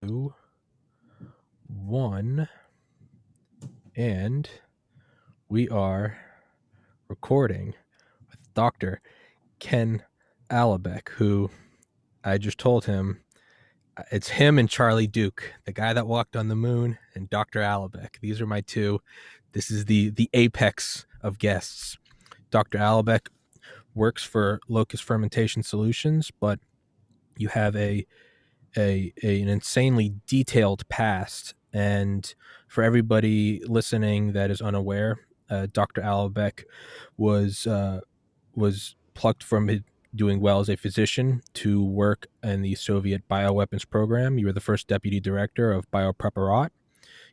2, 1, and we are recording with Dr. Ken Alabek, who I just told him it's him and Charlie Duke, the guy that walked on the moon, and Dr. Alabek. These are my two. This is the apex of guests. Dr. Alabek works for Locust Fermentation Solutions, but you have an insanely detailed past. And for everybody listening that is unaware, Dr. Alabek was plucked from doing well as a physician to work in the Soviet bioweapons program. You were the first deputy director of Biopreparat.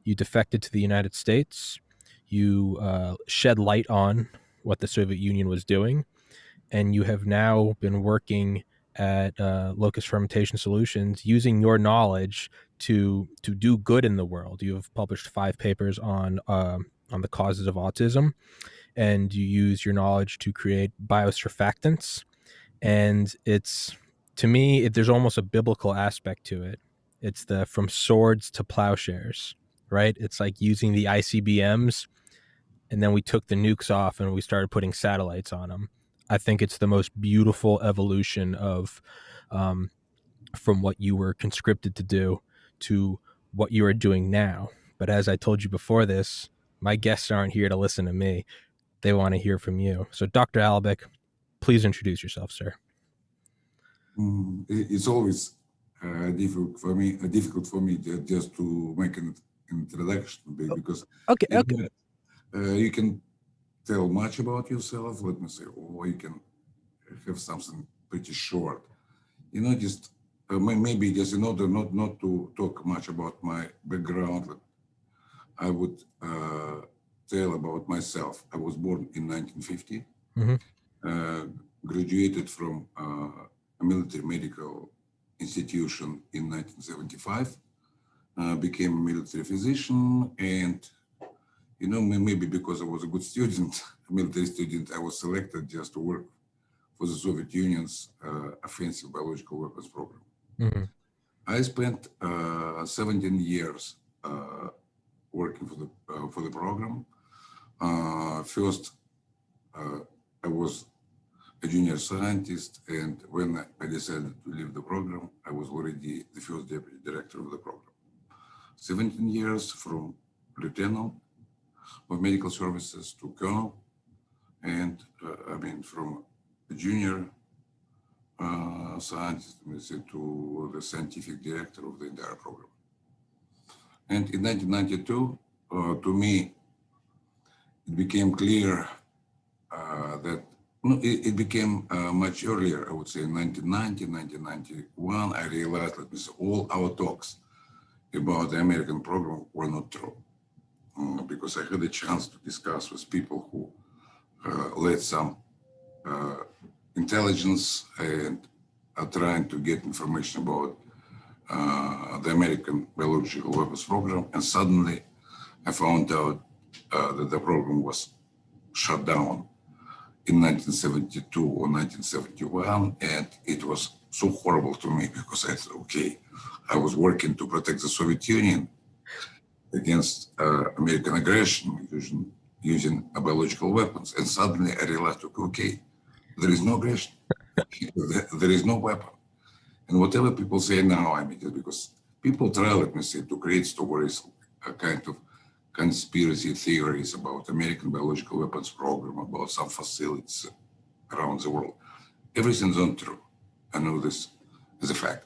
You defected to the United States. You shed light on what the Soviet Union was doing. And you have now been working at Locust Fermentation Solutions using your knowledge to do good in the world. You have published 5 papers on the causes of autism, and you use your knowledge to create biosurfactants. And it's, to me, there's almost a biblical aspect to it. It's the from swords to plowshares, right? It's like using the ICBMs, and then we took the nukes off and we started putting satellites on them. I think it's the most beautiful evolution of from what you were conscripted to do to what you are doing now. But as I told you before this, my guests aren't here to listen to me. They want to hear from you. So, Dr. Alabek, please introduce yourself, sir. It's always difficult for me just to make an introduction, because Okay. You can tell much about yourself, let me say, or you can have something pretty short. Just maybe just in order not to talk much about my background, I would tell about myself. I was born in 1950, graduated from a military medical institution in 1975, became a military physician, and maybe because I was a good student, a military student, I was selected just to work for the Soviet Union's offensive biological weapons program. I spent 17 years working for the program. First, I was a junior scientist, and when I decided to leave the program, I was already the first deputy director of the program. 17 years from lieutenant of medical services to colonel, and from a junior scientist to the scientific director of the entire program. And in 1992, to me, it became clear that it became much earlier, I would say in 1990, 1991, I realized that all our talks about the American program were not true. Because I had a chance to discuss with people who led some intelligence and are trying to get information about the American biological weapons program. And suddenly I found out that the program was shut down in 1972 or 1971. And it was so horrible to me, because I thought, okay, I was working to protect the Soviet Union against American aggression using biological weapons. And suddenly I realized, okay, there is no aggression. There is no weapon. And whatever people say now, just because people try, let me say, to create stories, a kind of conspiracy theories about American biological weapons program, about some facilities around the world. Everything's not true. I know this as a fact.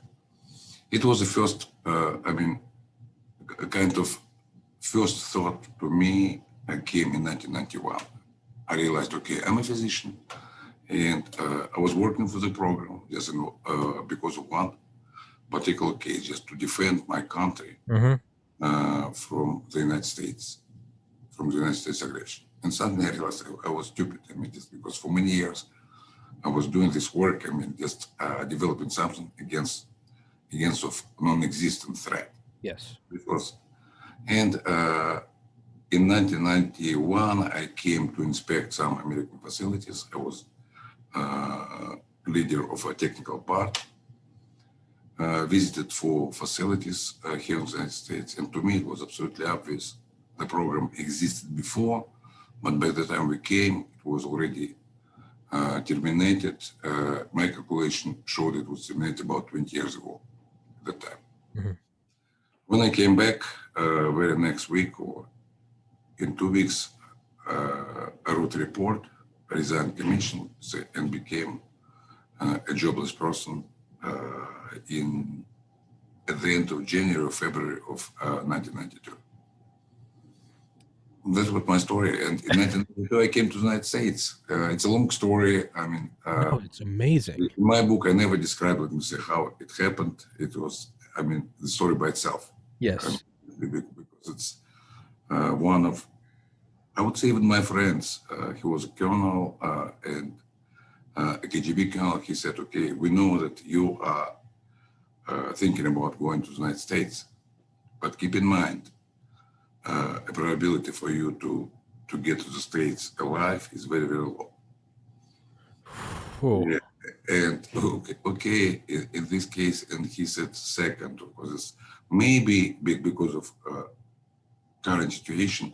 It was the first, a kind of first thought to me came in 1991. I realized, okay, I'm a physician, and I was working for the program just because of one particular case, just to defend my country from the United States, aggression. And suddenly I realized I was stupid. Just because for many years I was doing this work, just developing something against of non-existent threat. Yes. And in 1991, I came to inspect some American facilities. I was leader of a technical part. visited for facilities here in the United States. And to me, it was absolutely obvious the program existed before, but by the time we came, it was already terminated. My calculation showed it was terminated about 20 years ago at that time. Mm-hmm. When I came back, very next week or in 2 weeks, I wrote a report, resigned commission, and became a jobless person at the end of January or February of 1992. That's what my story. And in 1992, I came to the United States. It's a long story. I mean, No, it's amazing. in my book, I never describe, let me say, how it happened. It was, I mean, the story by itself. Yes. Because it's one of, I would say, even my friends. He was a colonel and a KGB colonel. He said, okay, we know that you are thinking about going to the United States, but keep in mind, a probability for you to get to the States alive is very, very low. Oh. Yeah. And okay, in this case, and he said second, because maybe because of current situation,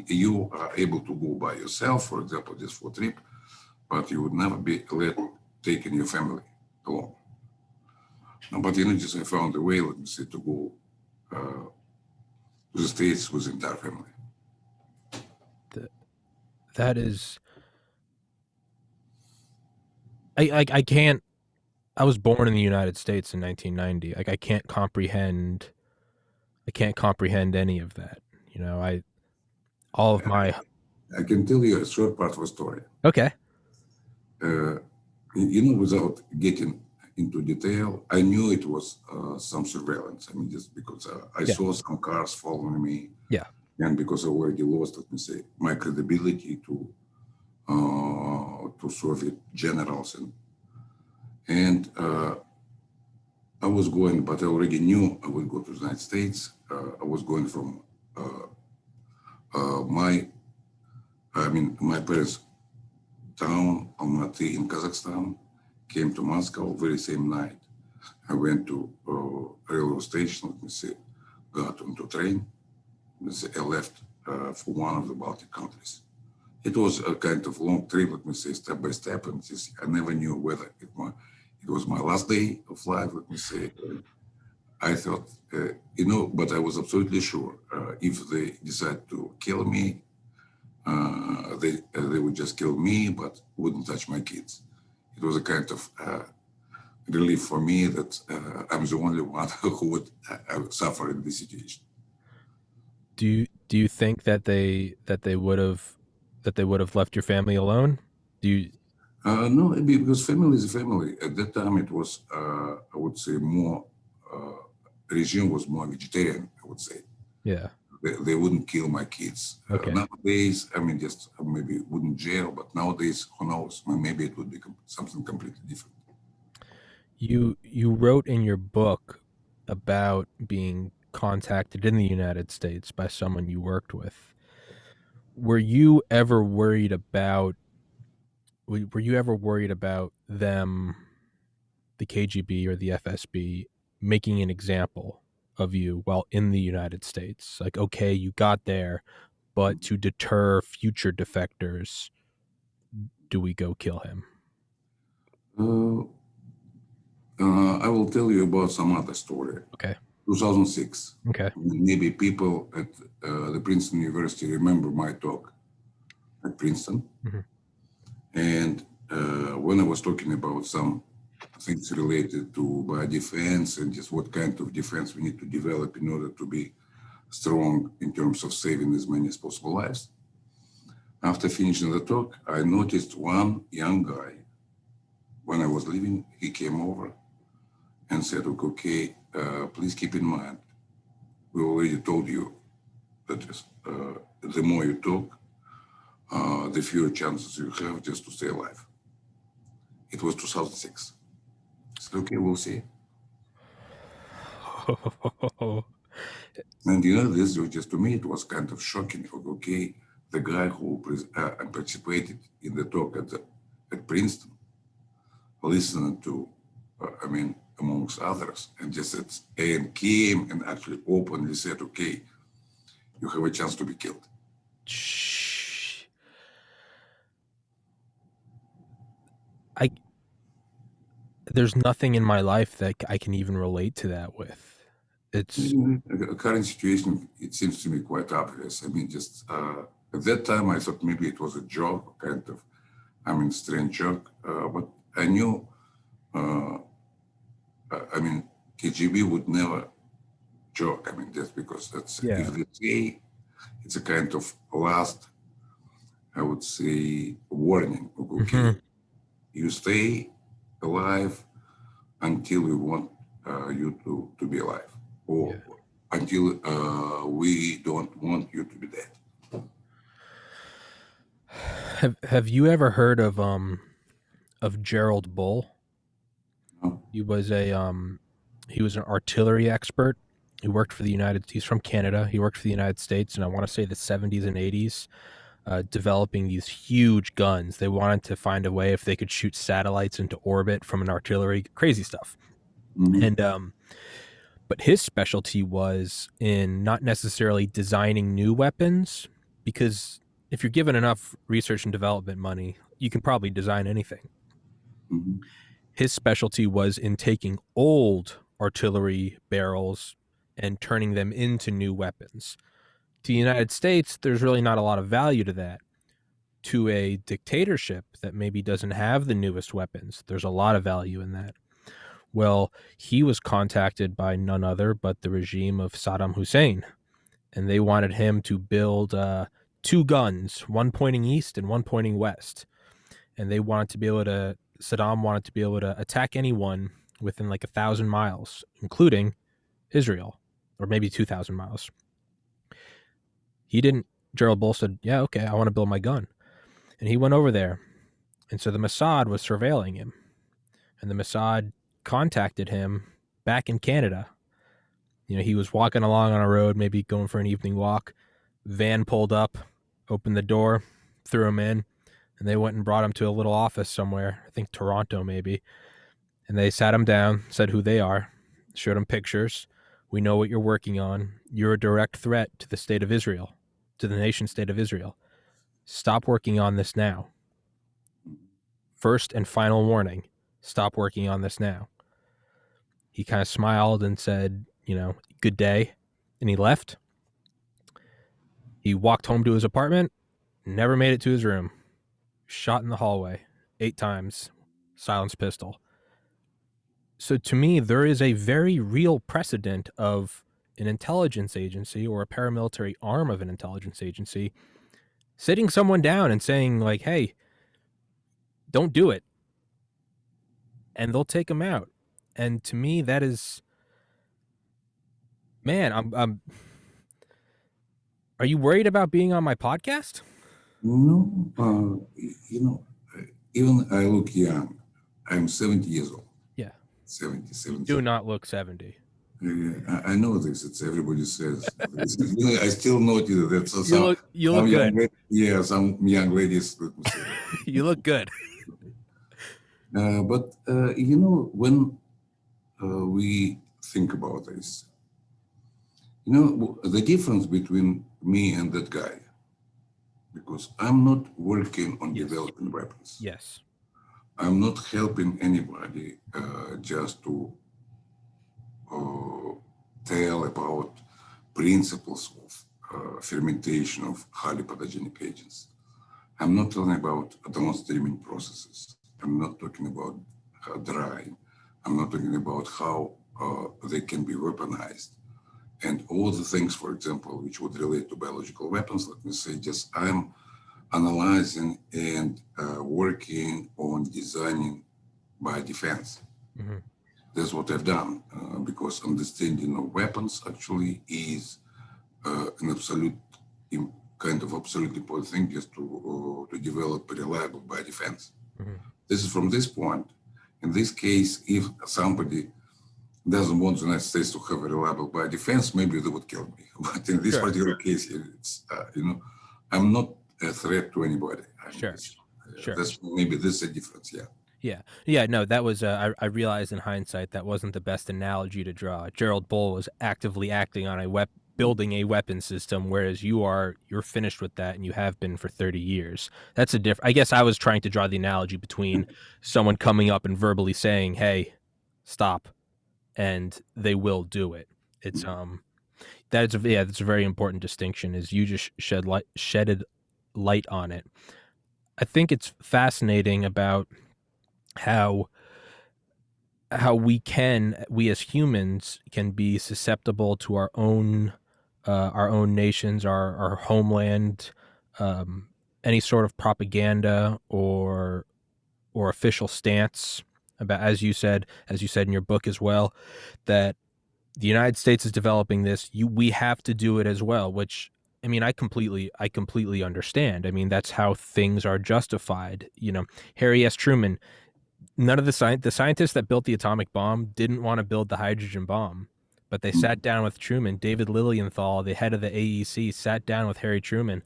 you are able to go by yourself, for example, just for a trip, but you would never be let taking your family along. But just I found a way, let me say, to go to the States with the entire family. That is, I can't. I was born in the United States in 1990. Like I can't comprehend. I can't comprehend any of that. You know, all of my. I can tell you a short part of a story. Okay. Without getting into detail, I knew it was some surveillance. I mean, just because I Yeah. saw some cars following me. Yeah. And because I already lost, let me say, my credibility to Soviet generals, and I was going, but I already knew I would go to the United States. I was going from my parents' town, Almaty in Kazakhstan, came to Moscow very same night. I went to railway station, let me say, got onto train. I left for one of the Baltic countries. It was a kind of long trip, let me say, step by step, and I never knew whether it was my last day of life, let me say. I thought, but I was absolutely sure if they decide to kill me, they would just kill me, but wouldn't touch my kids. It was a kind of relief for me that I'm the only one who would suffer in this situation. Do you think that they would have left your family alone? Do you? No, because family is a family. At that time, it was, I would say, more, regime was more vegetarian, I would say. Yeah. They wouldn't kill my kids. Okay. Nowadays, I mean, just maybe wouldn't jail, but nowadays, who knows? Maybe it would be something completely different. You wrote in your book about being contacted in the United States by someone you worked with. Were you ever worried about them, the KGB or the FSB, making an example of you while in the United States? Like, okay, you got there, but to deter future defectors, do we go kill him? I will tell you about some other story. Okay. 2006. Okay. Maybe people at the Princeton University remember my talk at Princeton. Mm-hmm. And when I was talking about some things related to biodefense and just what kind of defense we need to develop in order to be strong in terms of saving as many as possible lives. After finishing the talk, I noticed one young guy. When I was leaving, he came over and said, okay, please keep in mind, we already told you that the more you talk, the fewer chances you have just to stay alive. It was 2006. I said, okay, we'll see. And this was just, to me, it was kind of shocking. Okay, the guy who participated in the talk at Princeton, listening to, amongst others, and just and came and actually openly said, okay, you have a chance to be killed. There's nothing in my life that I can even relate to that with. It's The current situation, it seems to me quite obvious. I mean, just at that time, I thought maybe it was a joke, kind of, strange joke. But I knew, I mean, KGB would never joke. I mean, that's because that's yeah, if they say it's a kind of last, I would say, warning. Okay, you stay alive until we want you to be alive, or yeah. until we don't want you to be dead. Have you ever heard of Gerald Bull? No? He was he was an artillery expert. He worked for the United. He's from Canada. He worked for the United States, and I want to say the 70s and 80s, developing these huge guns. They wanted to find a way if they could shoot satellites into orbit from an artillery, crazy stuff. Mm-hmm. And but his specialty was in not necessarily designing new weapons, because if you're given enough research and development money, you can probably design anything. Mm-hmm. His specialty was in taking old artillery barrels and turning them into new weapons. To the United States, there's really not a lot of value to that. To a dictatorship that maybe doesn't have the newest weapons, there's a lot of value in that. Well, he was contacted by none other but the regime of Saddam Hussein, and they wanted him to build two guns, one pointing east and one pointing west. And they wanted to be able to, Saddam wanted to be able to attack anyone within like 1,000 miles, including Israel, or maybe 2,000 miles. He didn't. Gerald Bull said, "Yeah, okay, I want to build my gun," and he went over there. And so the Mossad was surveilling him, and the Mossad contacted him back in Canada. He was walking along on a road, maybe going for an evening walk. Van pulled up, opened the door, threw him in, and they went and brought him to a little office somewhere, I think Toronto maybe. And they sat him down, said who they are, showed him pictures. We know what you're working on. You're a direct threat to the state of Israel, to the nation state of Israel. Stop working on this now. First and final warning, stop working on this now. He kind of smiled and said, good day. And he left. He walked home to his apartment, never made it to his room. Shot in the hallway 8 times, silenced pistol. So to me, there is a very real precedent of an intelligence agency or a paramilitary arm of an intelligence agency sitting someone down and saying, like, hey, don't do it. And they'll take them out. And to me, that is, man, are you worried about being on my podcast? No, even I look young. I'm 70 years old. Yeah. 70, You 70. do not look 70. I know this. It's everybody says. I still notice that You look good. Some young ladies. Let me say. You look good. But when we think about this, the difference between me and that guy, because I'm not working on Yes. developing weapons. Yes. I'm not helping anybody just to tell about principles of fermentation of highly pathogenic agents. I'm not talking about downstreaming processes. I'm not talking about drying. I'm not talking about how they can be weaponized. And all the things, for example, which would relate to biological weapons, let me say, just I'm analyzing and working on designing biodefense. Mm-hmm. That's what I've done, because understanding of weapons actually is an absolute kind of absolutely important thing, just to develop a reliable biodefense. Mm-hmm. This is from this point. In this case, if somebody doesn't want the United States to have a reliable biodefense, maybe they would kill me. But in this particular case, it's I'm not a threat to anybody. Sure. Maybe this is a difference. Yeah. Yeah. Yeah, no, that was I realized in hindsight that wasn't the best analogy to draw. Gerald Bull was actively acting on building a weapon system, whereas you're finished with that and you have been for 30 years. That's a I guess I was trying to draw the analogy between someone coming up and verbally saying, "Hey, stop," and they will do it. It's that's a very important distinction. Is you just shedded light on it. I think it's fascinating about how we as humans can be susceptible to our own nations, our homeland, um, any sort of propaganda or official stance about, as you said in your book as well, that the United States is developing this. We have to do it as well, which, I mean, I completely understand. I mean, that's how things are justified. Harry S. Truman, none of the scientists that built the atomic bomb didn't want to build the hydrogen bomb, but they sat down with Truman. David Lilienthal, the head of the AEC, sat down with Harry Truman.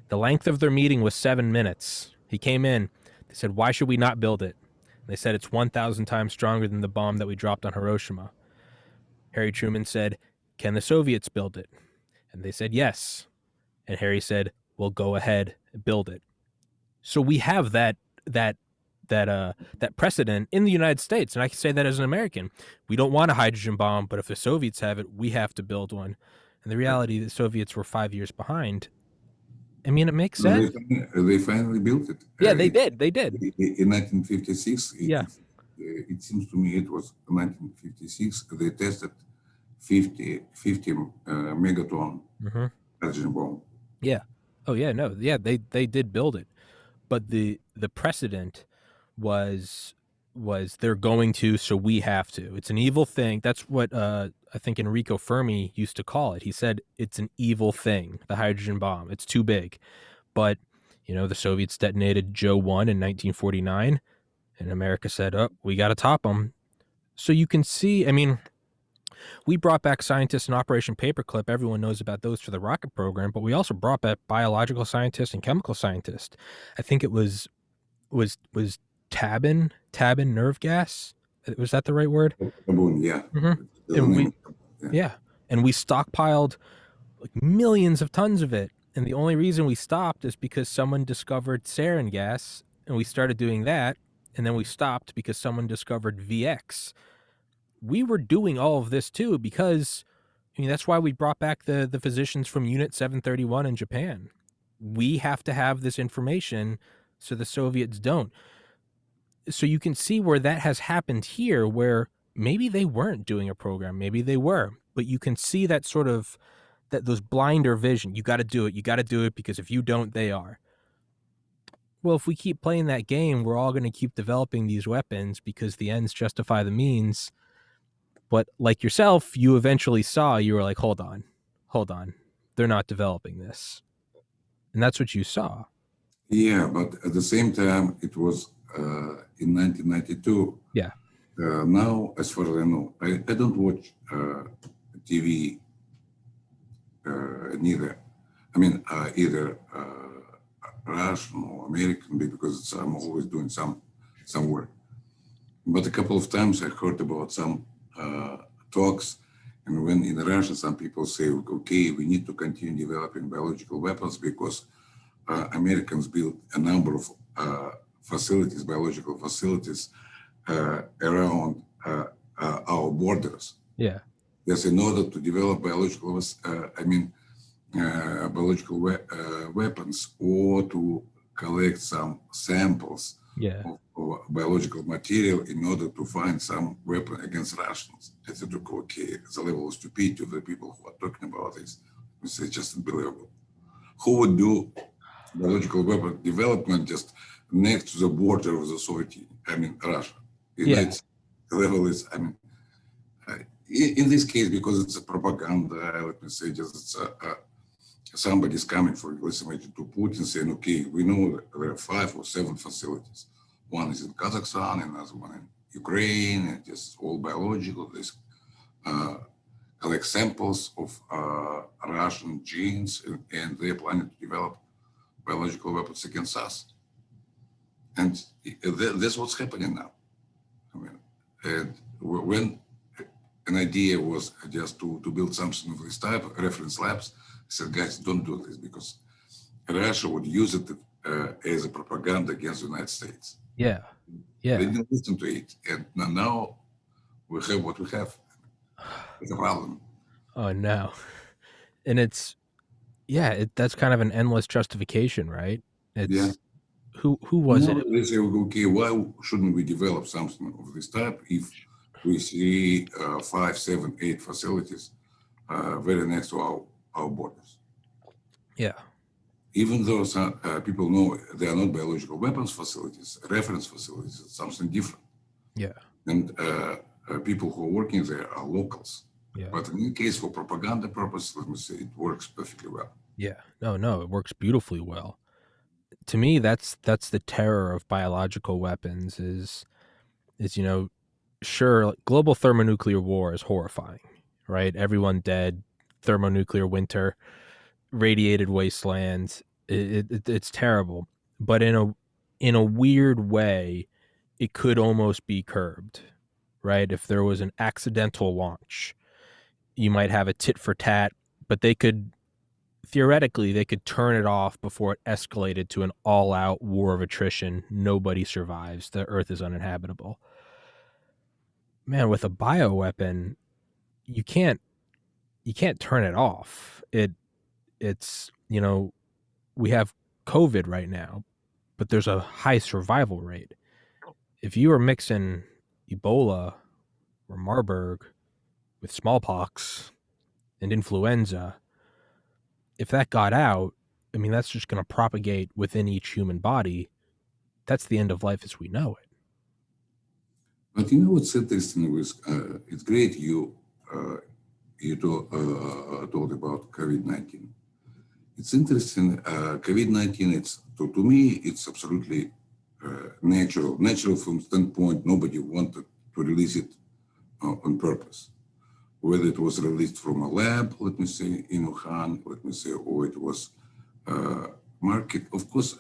The length of their meeting was 7 minutes. He came in. They said, "Why should we not build it?" They said, "It's 1,000 times stronger than the bomb that we dropped on Hiroshima." Harry Truman said, "Can the Soviets build it?" And they said, "Yes." And Harry said, "Well, go ahead and build it." So we have that that precedent in the United States, and I can say that as an American. We don't want a hydrogen bomb, but if the Soviets have it, we have to build one. And the reality, the Soviets were 5 years behind. I mean, it makes They, sense. they finally built it. Yeah, they did. They did. In 1956, Yeah. it seems to me it was 1956, they tested 50 megaton Hmm. hydrogen bomb. Yeah. Oh yeah. No. Yeah. They did build it, but the precedent was they're going to, so we have to. It's an evil thing. That's what I think Enrico Fermi used to call it. He said it's an evil thing, the hydrogen bomb. It's too big. But the Soviets detonated Joe 1 in 1949, and America said, "Oh, we got to top them." So you can see, I mean, we brought back scientists in Operation Paperclip. Everyone knows about those for the rocket program, but we also brought back biological scientists and chemical scientists. I think it was tabin nerve gas. Was that the right word? Boom, yeah. Hmm. The And name we is, yeah. Yeah, and we stockpiled like millions of tons of it. And the only reason we stopped is because someone discovered sarin gas, and we started doing that. And then we stopped because someone discovered VX. We were doing all of this too because, I mean, that's why we brought back the physicians from Unit 731 in Japan. We have to have this information so the Soviets don't. So you can see where that has happened here, where maybe they weren't doing a program, maybe they were, but you can see that sort of that those blinder vision. You got to do it. You got to do it because if you don't, they are. Well, if we keep playing that game, we're all going to keep developing these weapons because the ends justify the means. But like yourself, you eventually saw, you were like, hold on. They're not developing this. And that's what you saw. Yeah, but at the same time, it was in 1992. Yeah. Now, as far as I know, I don't watch TV neither. I mean, either Russian or American because I'm always doing some work. But a couple of times I heard about some talks, and when in Russia some people say, okay, we need to continue developing biological weapons because Americans built a number of facilities, biological facilities around our borders. Yeah. Yes, in order to develop biological weapons or to collect some samples Yeah. of biological material in order to find some weapon against Russians. I said, okay, the level of stupidity of the people who are talking about this is just unbelievable. Who would do biological weapon development just next to the border of the Soviet Union? I mean, Russia. The Yeah. United States level is, I mean, in this case, because it's a propaganda, let me say, just it's somebody's coming, for example, to Putin saying, okay, we know there are 5 or 7 facilities. One is in Kazakhstan, another one in Ukraine, and just all biological. This collect samples of Russian genes, and they're planning to develop biological weapons against us. And that's what's happening now. I mean, and when an idea was just to build something of this type, reference labs, I said, guys, don't do this because Russia would use it as a propaganda against the United States. Yeah. They Yeah. didn't listen to it. And now we have what we have. It's a problem. Oh no. And it's yeah, that's kind of an endless justification, right? Yeah. It's who was Now it? they say, okay, why shouldn't we develop something of this type if we see 5, 7, 8 facilities very next to our borders? Yeah. Even though some people know they are not biological weapons facilities, reference facilities, it's something different. Yeah. And people who are working there are locals. Yeah. But in any case, for propaganda purposes, let me say it works perfectly well. Yeah. No, it works beautifully well. To me, that's the terror of biological weapons is sure, like, global thermonuclear war is horrifying, right? Everyone dead, thermonuclear winter, radiated wastelands. It's terrible, but in a weird way, it could almost be curbed, right? If there was an accidental launch, you might have a tit for tat, but they could turn it off before it escalated to an all-out war of attrition. Nobody survives. The Earth is uninhabitable. Man, with a bioweapon, you can't you can't turn it off. It's we have COVID right now, but there's a high survival rate. If you are mixing Ebola or Marburg with smallpox and influenza, if that got out, I mean, that's just going to propagate within each human body. That's the end of life as we know it. But you know what's interesting with it's great you told about COVID-19. It's interesting. COVID-19. It's to me, it's absolutely natural. Natural from standpoint. Nobody wanted to release it on purpose. Whether it was released from a lab, let me say in Wuhan, let me say, or it was market. Of course,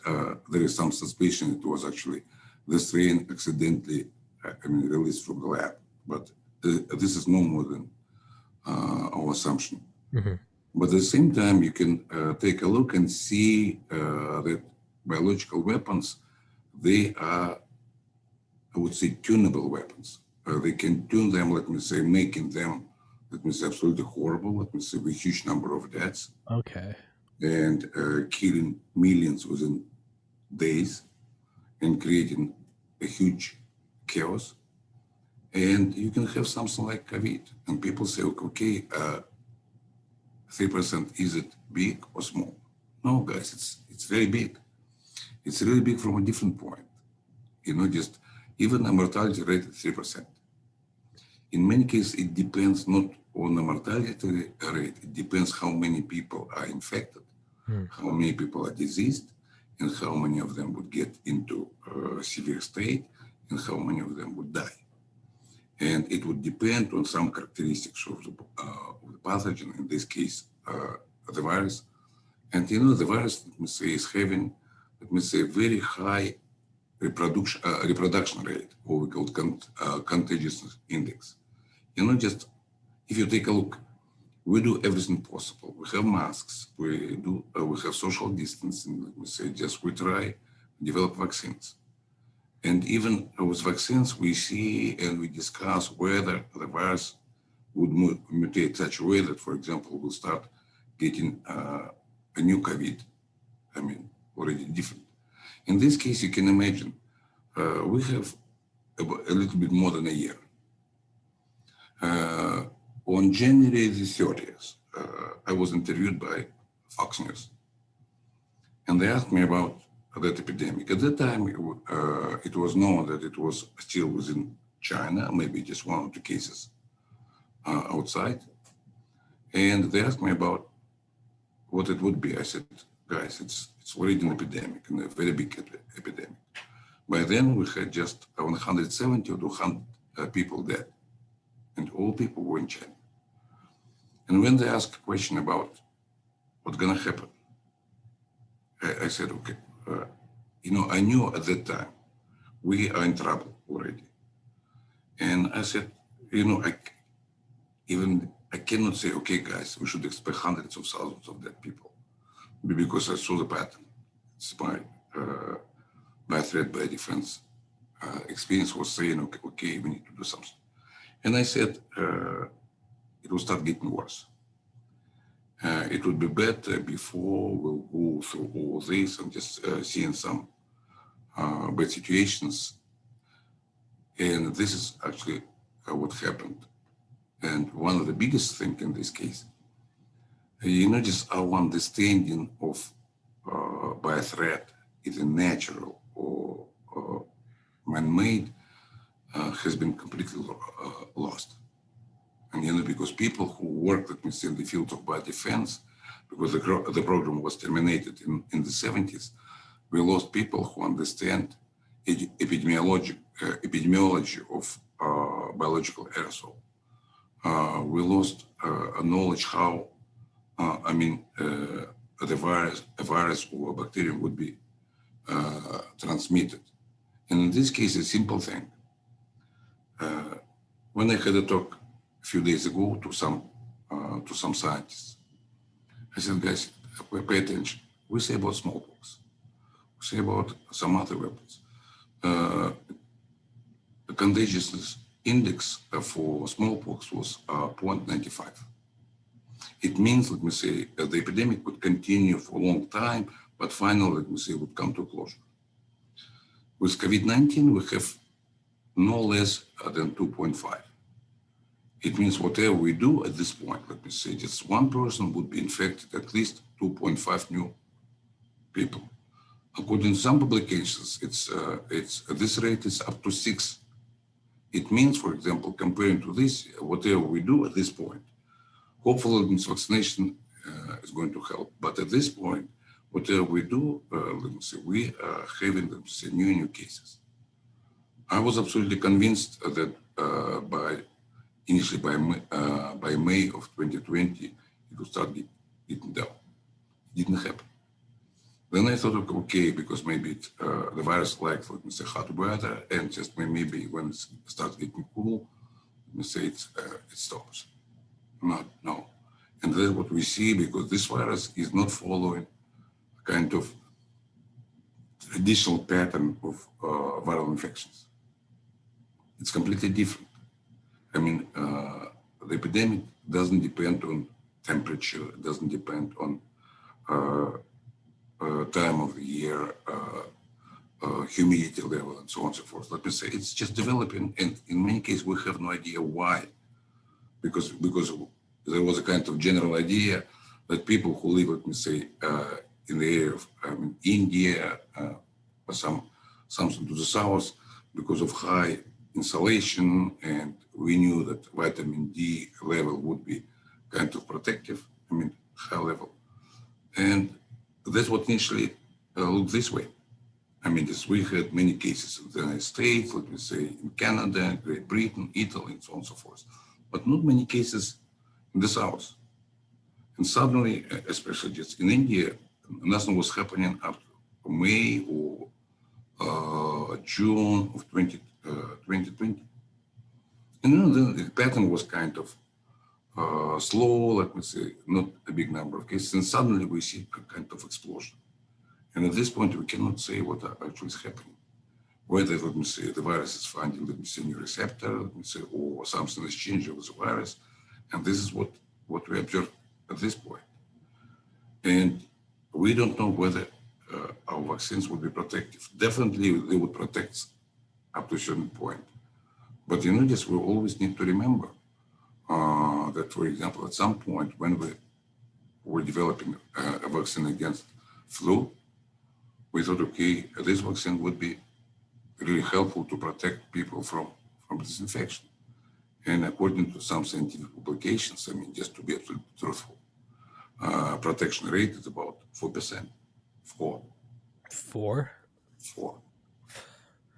there is some suspicion it was actually the strain accidentally, released from the lab. But this is no more than our assumption. Mm-hmm. But at the same time, you can take a look and see that biological weapons, they are, I would say, tunable weapons. They can tune them, let me say, making them, let me say, absolutely horrible, let me say, with a huge number of deaths Okay. and killing millions within days and creating a huge chaos. And you can have something like COVID. And people say, okay, 3%, is it big or small? No, guys, it's very big. It's really big from a different point. Just even a mortality rate at 3%. In many cases, it depends not on the mortality rate, it depends how many people are infected, how many people are diseased, and how many of them would get into a severe state, and how many of them would die. And it would depend on some characteristics of the pathogen, in this case, the virus. And the virus, let me say, is having, let me say, very high reproduction rate, or we call contagiousness index. Just if you take a look, we do everything possible. We have masks, we have social distancing, let me say, just we try develop vaccines. And even with vaccines, we see and we discuss whether the virus would mutate such a way that, for example, we'll start getting a new COVID, already different. In this case, you can imagine we have a little bit more than a year. On January the 30th, I was interviewed by Fox News, and they asked me about that epidemic. At that time, it was known that it was still within China, maybe just one or two cases outside. And they asked me about what it would be. I said, guys, it's already an epidemic, and a very big epidemic. By then, we had just 170 to 200 people dead, and all people were in China. And when they asked a question about what's gonna happen, I said, okay, I knew at that time we are in trouble already. And I said, I cannot say, okay, guys, we should expect hundreds of thousands of dead people, because I saw the pattern. It's my threat by defense experience was saying, okay, we need to do something. And I said, it will start getting worse. It would be better before we'll go through all this and just seeing some bad situations. And this is actually what happened. And one of the biggest things in this case, just our understanding of by a threat, either natural or man-made, has been completely lost. And because people who worked, let me say, in the field of biodefense, because the program was terminated in the 70s, we lost people who understand epidemiology of biological aerosol. We lost a knowledge how, a virus or a bacterium would be transmitted. And in this case, a simple thing. When I had a talk a few days ago to some scientists, I said, guys, pay attention. We say about smallpox. We say about some other weapons. The contagiousness index for smallpox was 0.95. It means, let me say, the epidemic would continue for a long time, but finally, let me say, would come to a closure. With COVID-19, we have no less than 2.5. It means whatever we do at this point, let me say, just one person would be infected, at least 2.5 new people. According to some publications, this rate is up to 6. It means, for example, comparing to this, whatever we do at this point, hopefully this vaccination is going to help. But at this point, whatever we do, let me say, we are having, let me say, new cases. I was absolutely convinced that initially by May of 2020, it would start getting down. It didn't happen. Then I thought, okay, because maybe the virus likes, let me say, hot weather, and just maybe when it starts getting cool, let me say it stops. No. And that's what we see, because this virus is not following a kind of traditional pattern of viral infections. It's completely different. The epidemic doesn't depend on temperature, it doesn't depend on time of the year, humidity level, and so on and so forth. Let me say, it's just developing, and in many cases, we have no idea why. Because there was a kind of general idea that people who live, let me say, in the area of India, or something to the south, because of high insulation, and we knew that vitamin D level would be kind of protective, high level. And that's what initially looked this way. We had many cases in the United States, let me say, in Canada, Great Britain, Italy, and so on and so forth, but not many cases in the south. And suddenly, especially just in India, nothing was happening up to May or June of 2020. And the pattern was kind of slow, let me say, not a big number of cases, and suddenly we see a kind of explosion. And at this point, we cannot say what actually is happening. Whether, let me say, the virus is finding, let me say, new receptor, let me say, or something is changing with the virus. And this is what we observe at this point. And we don't know whether our vaccines would be protective. Definitely, they would protect up to a certain point. But just we always need to remember that, for example, at some point when we were developing a vaccine against flu, we thought, okay, this vaccine would be really helpful to protect people from this infection. And according to some scientific publications, just to be absolutely truthful, protection rate is about 4%. 4. 4? 4.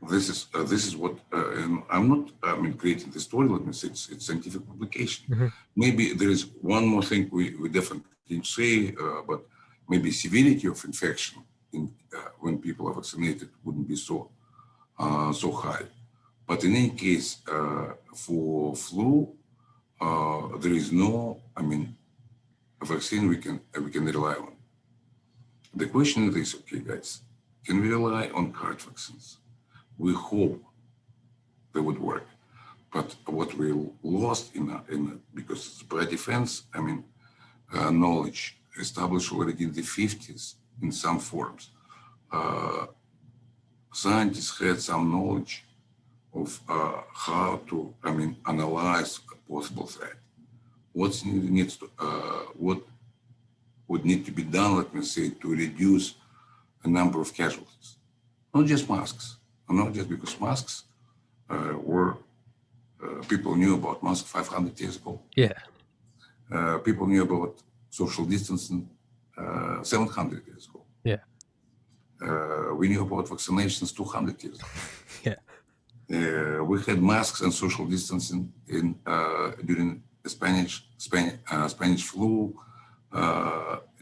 This is what, and I'm not creating the story, let me say, it's scientific publication. Mm-hmm. Maybe there is one more thing we definitely didn't say, but maybe severity of infection when people are vaccinated wouldn't be so so high. But in any case, for flu, there is no, a vaccine we can rely on. The question is, okay, guys, can we rely on card vaccines? We hope they would work. But what we lost because by defense, knowledge established already in the 50s in some forms. Scientists had some knowledge of how to, analyze a possible threat. What would need to be done, let me say, to reduce a number of casualties. Not just masks, not just because masks were, people knew about masks 500 years ago. Yeah. People knew about social distancing 700 years ago. Yeah. We knew about vaccinations 200 years ago. Yeah. We had masks and social distancing during the Spanish flu.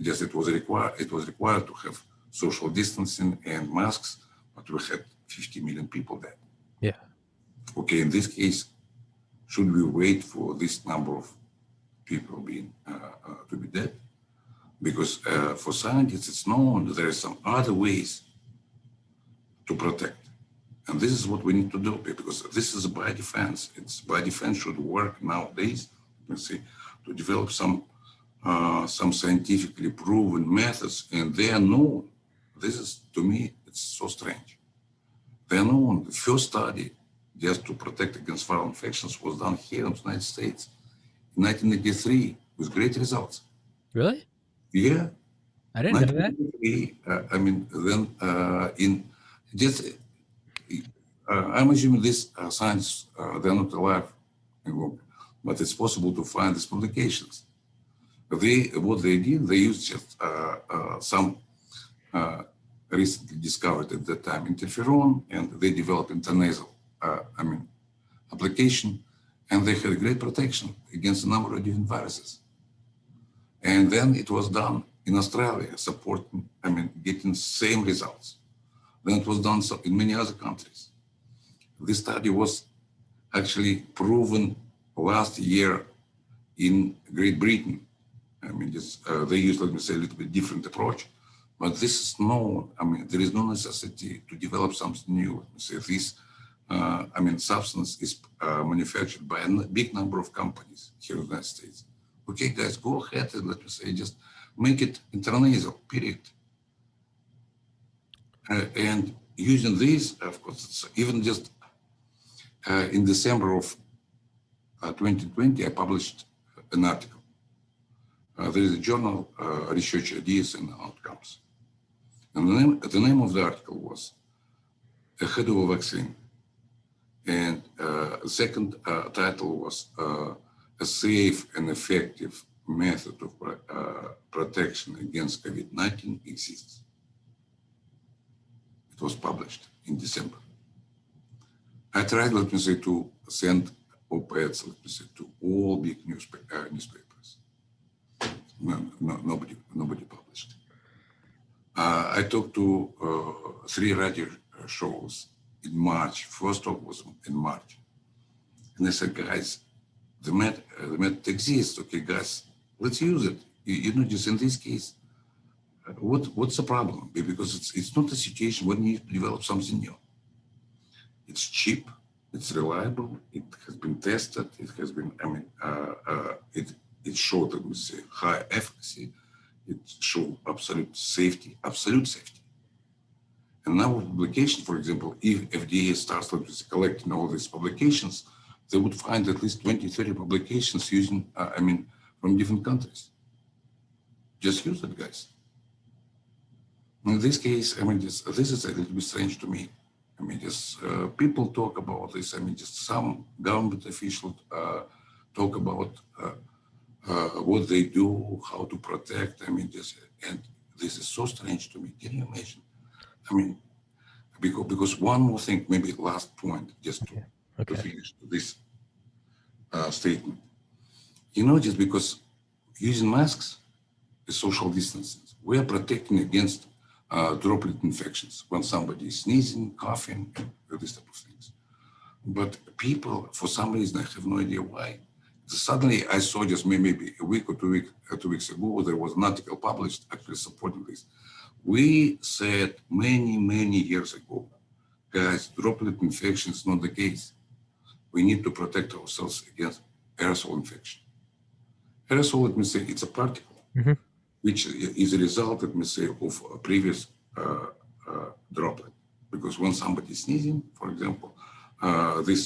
Just it was required to have social distancing and masks, but we had 50 million people dead. Yeah. Okay, in this case, should we wait for this number of people being to be dead? Because for scientists, it's known that there are some other ways to protect. And this is what we need to do, because this is by defense. It's by defense should work nowadays, let's say, to develop some scientifically proven methods, and they are known. This is, to me, it's so strange. They are known. The first study just to protect against viral infections was done here in the United States in 1983 with great results. Really? Yeah. I didn't know that. I'm assuming these scientists, they're not alive anymore, but it's possible to find these publications. What they did, they used just some recently discovered at that time interferon, and they developed intranasal application, and they had great protection against a number of different viruses. And then it was done in Australia, supporting, getting same results. Then it was done in many other countries. This study was actually proven last year in Great Britain. They used, let me say, a little bit different approach, but this is known. There is no necessity to develop something new. Let me say this, substance is manufactured by a big number of companies here in the United States. Okay, guys, go ahead and let me say, just make it intranasal, period. And using this, of course, even just in December of 2020, I published an article. There is a journal, Research Ideas and Outcomes. And the name of the article was Ahead of a Vaccine. And the second title was A Safe and Effective Method of Protection Against COVID-19 Exists. It was published in December. I tried, let me say, to send op-eds, let me say, to all big newspapers. Nobody published. I talked to 3 radio shows in March. First talk was in March. And I said, guys, the method exists. Okay, guys, let's use it. Just in this case, what's the problem? Because it's not a situation when you develop something new. It's cheap, it's reliable, it has been tested, it has been, it showed, let me say, high efficacy, it showed absolute safety. And now publication, for example, if FDA starts collecting all these publications, they would find at least 20, 30 publications using, from different countries. Just use it, guys. In this case, this is a little bit strange to me. People talk about this. Just some government officials talk about what they do, how to protect. And this is so strange to me. Can you imagine? Because one more thing, maybe last point, just to finish this statement. Just because using masks is social distancing, we are protecting against droplet infections when somebody is sneezing, coughing, and this type of things. But people, for some reason, I have no idea why. Suddenly, I saw just maybe a week or 2 weeks ago, there was an article published actually supporting this. We said many years ago, guys, droplet infection is not the case. We need to protect ourselves against aerosol infection. Aerosol, let me say, it's a particle, Hmm. which is a result, let me say, of a previous droplet. Because when somebody is sneezing, for example, this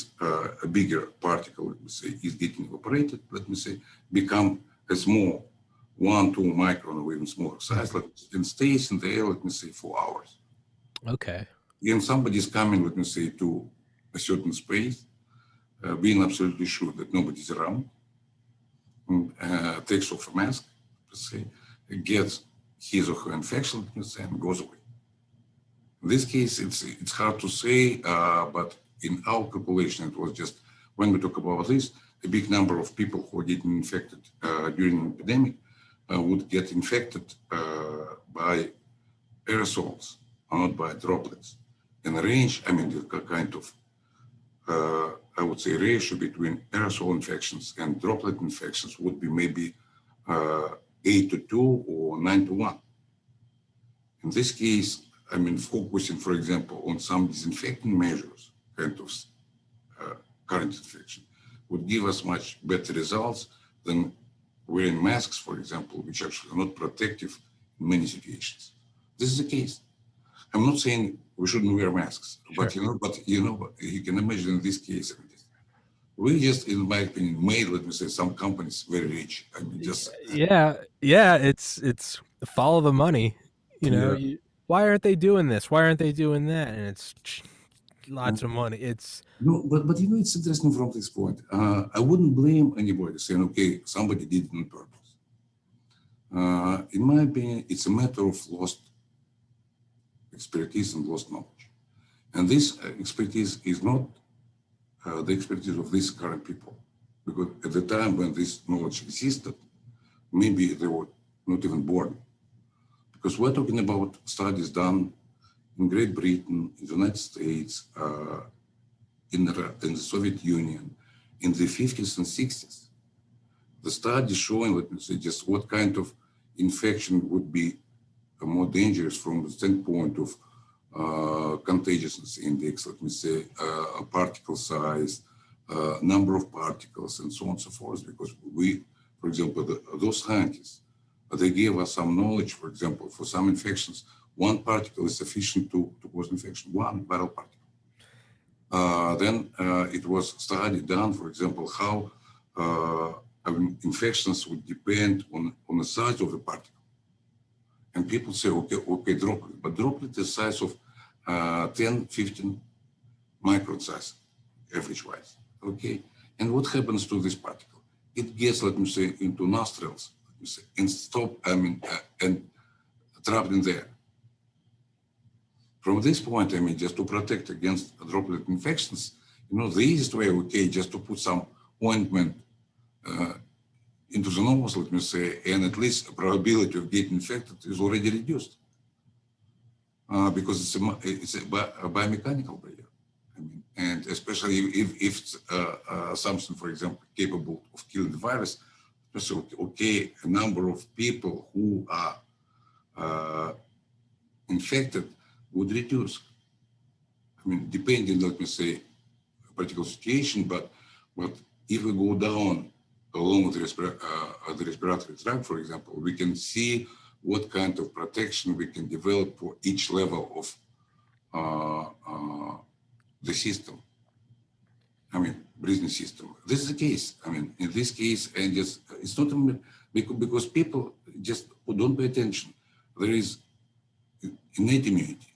bigger particle, let me say, is getting evaporated, let me say, become a small 1-2 micron or even smaller size, and stays in the air, let me say, for hours. Okay. And somebody is coming, let me say, to a certain space, being absolutely sure that nobody's around, takes off a mask, let's say, gets his or her infection, let me say, and goes away. In this case, it's hard to say, but in our calculation, it was just, when we talk about this, a big number of people who are getting infected during an epidemic would get infected by aerosols, not by droplets. And the range, I mean, the kind of, I would say, ratio between aerosol infections and droplet infections would be maybe 8-2 or 9-1. In this case, I mean, focusing, for example, on some disinfecting measures, kind of current infection, would give us much better results than wearing masks, for example, which actually are not protective in many situations. This is the case. I'm not saying we shouldn't wear masks, Sure. but you can imagine in this case, we just, in my opinion, made, let me say, some companies very rich. I mean, just Yeah. It's follow the money. yeah. Why aren't they doing this? Why aren't they doing that? And it's lots of money. It's No, but it's interesting from this point. I wouldn't blame anybody saying, okay, somebody did it on purpose. In my opinion, it's a matter of lost expertise and lost knowledge. And this expertise is not the expertise of these current people. Because at the time when this knowledge existed, maybe they were not even born. Because we're talking about studies done in Great Britain, in the United States, in the Soviet Union, in the 50s and 60s. The study showing, let me say, just what kind of infection would be more dangerous from the standpoint of contagiousness index, let me say, particle size, number of particles, and so on and so forth. Because we, for example, those scientists, they gave us some knowledge, for example, for some infections, one particle is sufficient to cause infection, one viral particle. Then it was study done, for example, how infections would depend on the size of the particle. And people say, okay, droplet, but droplet is the size of 10, 15 micron size, average-wise, okay? And what happens to this particle? It gets, let me say, into nostrils, let me say, and and trapped in there. From this point, I mean, just to protect against droplet infections, the easiest way, okay, just to put some ointment into the nose, let me say, and at least the probability of getting infected is already reduced because it's a biomechanical barrier. I mean, and especially if it's something, for example, capable of killing the virus, so, okay, a number of people who are infected would reduce. I mean, depending, let me say, a particular situation, but if we go down along the respiratory tract, for example, we can see what kind of protection we can develop for each level of the system. I mean, breathing system. This is the case. I mean, in this case, and just it's not because people just don't pay attention. There is innate immunity,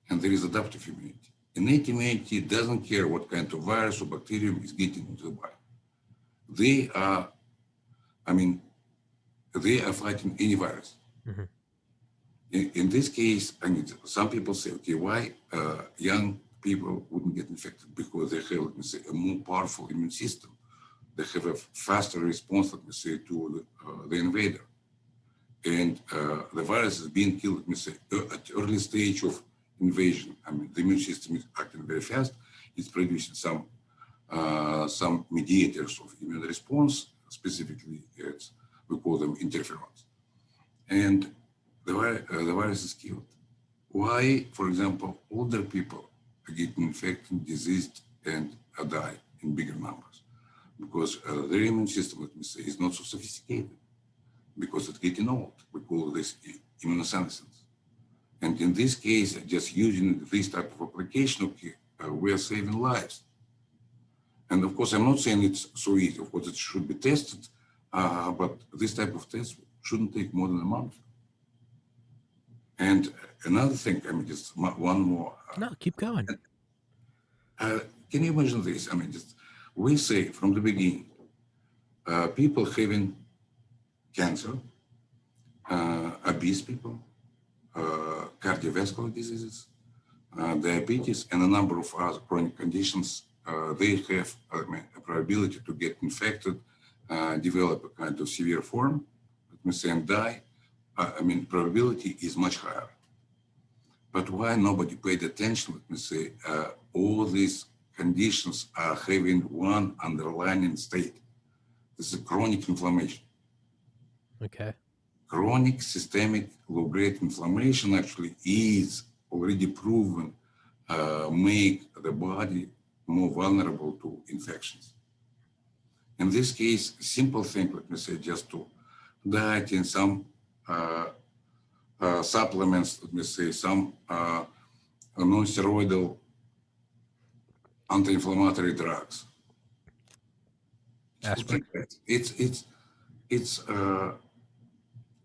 and there is adaptive immunity. Innate immunity doesn't care what kind of virus or bacterium is getting into the body. They are, I mean, they are fighting any virus. mm-hmm. In this case, I mean, some people say, okay, why young people wouldn't get infected? Because they have, let me say, a more powerful immune system. They have a faster response, let me say, to the invader. and the virus is being killed, let me say, at early stage of invasion. I mean, the immune system is acting very fast. It's producing some mediators of immune response, specifically, we call them interferons. And the virus is killed. Why, for example, older people get infected, diseased, and die in bigger numbers? Because their immune system, let me say, is not so sophisticated, because it's getting old. We call this immunosenescence. And in this case, just using this type of application, okay, we are saving lives. And of course, I'm not saying it's so easy. Of course, it should be tested, but this type of test shouldn't take more than a month. And another thing, I mean, just one more. No, keep going. Can you imagine this? I mean, just we say from the beginning, people having cancer, obese people, cardiovascular diseases, diabetes, and a number of other chronic conditions, they have a probability to get infected, develop a kind of severe form, let me say, and die. I mean, probability is much higher. But why nobody paid attention, let me say, all these conditions are having one underlying state. This is chronic inflammation. Okay. Chronic systemic low-grade inflammation actually is already proven make the body more vulnerable to infections. In this case, simple thing, let me say, just to diet in some supplements, let me say, some non-steroidal anti-inflammatory drugs. Aspirin. It's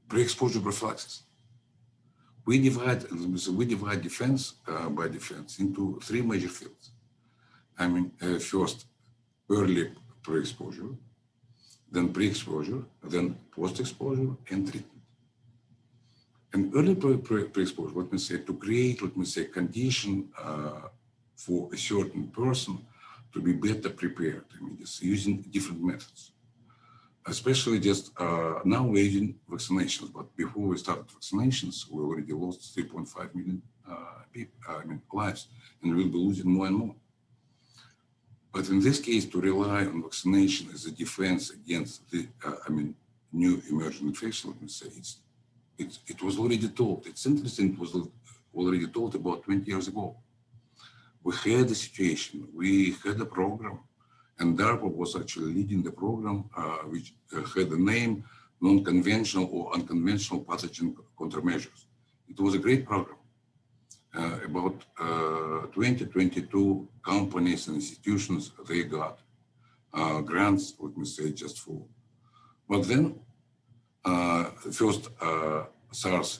pre-exposure prophylaxis. We divide defense by defense into three major fields. I mean, first, early pre-exposure, then pre-exposure, then post-exposure, and treatment. And early pre-exposure, let me say, to create, let me say, condition for a certain person to be better prepared. I mean, just using different methods. Especially just now we're using vaccinations, but before we started vaccinations, we already lost 3.5 million lives, and we'll be losing more and more. But in this case, to rely on vaccination as a defense against the, new emerging infection, let me say, it was already told. It's interesting, it was already told about 20 years ago. We had a situation, we had a program, and DARPA was actually leading the program, which had the name Non-Conventional or Unconventional Pathogen Countermeasures. It was a great program. About 22 companies and institutions, they got grants, let me say, just for. But then, first SARS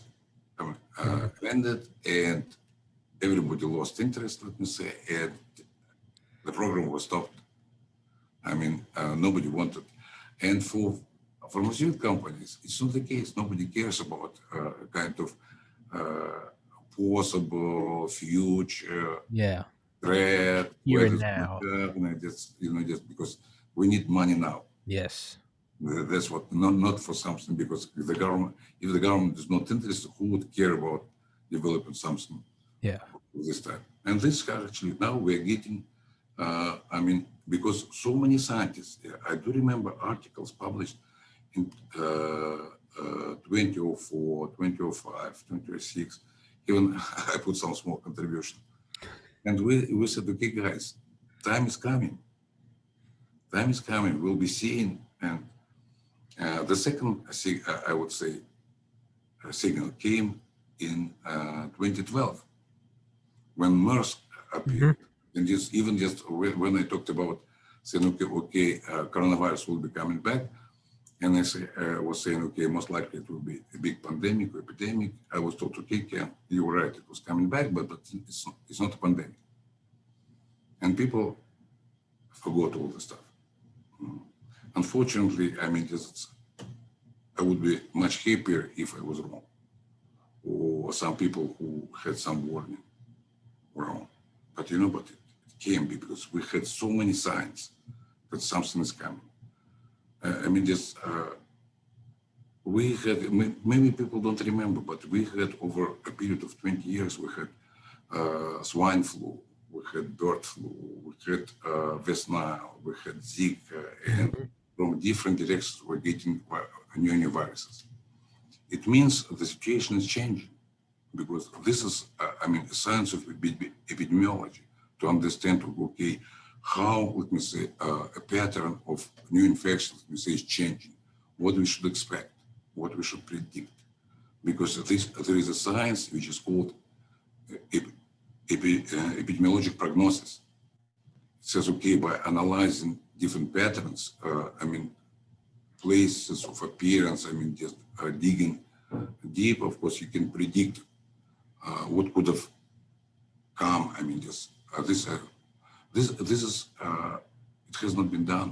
ended, and everybody lost interest, let me say, and the program was stopped. I mean, nobody wanted. And for pharmaceutical companies, it's not the case. Nobody cares about kind of possible future threat. Here and now. Just because we need money now. Yes. That's what, not for something, because if the government is not interested, who would care about developing something this time? And this actually, now we're getting, because so many scientists, I do remember articles published in 2004, 2005, 2006, even I put some small contribution. And we said, okay, guys, time is coming. Time is coming, we'll be seeing. And the second, I would say, signal came in 2012, when MERS appeared. And just when I talked about saying, okay, coronavirus will be coming back, and I was saying, okay, most likely it will be a big pandemic or epidemic. I was told, okay, Ken, you were right, it was coming back, but it's not a pandemic. And people forgot all the stuff. Unfortunately, I mean, I would be much happier if I was wrong, or some people who had some warning were wrong. But it can be, because we had so many signs that something is coming. we had, maybe people don't remember, but we had over a period of 20 years, we had swine flu, we had bird flu, we had West Nile, we had Zika, and Mhm. from different directions we're getting new viruses. It means the situation is changing because this is, I mean, a science of epidemiology to understand, okay, how, let me say, a pattern of new infections, let me say, is changing, what we should expect, what we should predict. Because there is a science which is called epidemiologic prognosis. It says, okay, by analyzing different patterns, I mean, places of appearance, I mean, just digging deep, of course, you can predict what could have come. I mean, just this is it has not been done,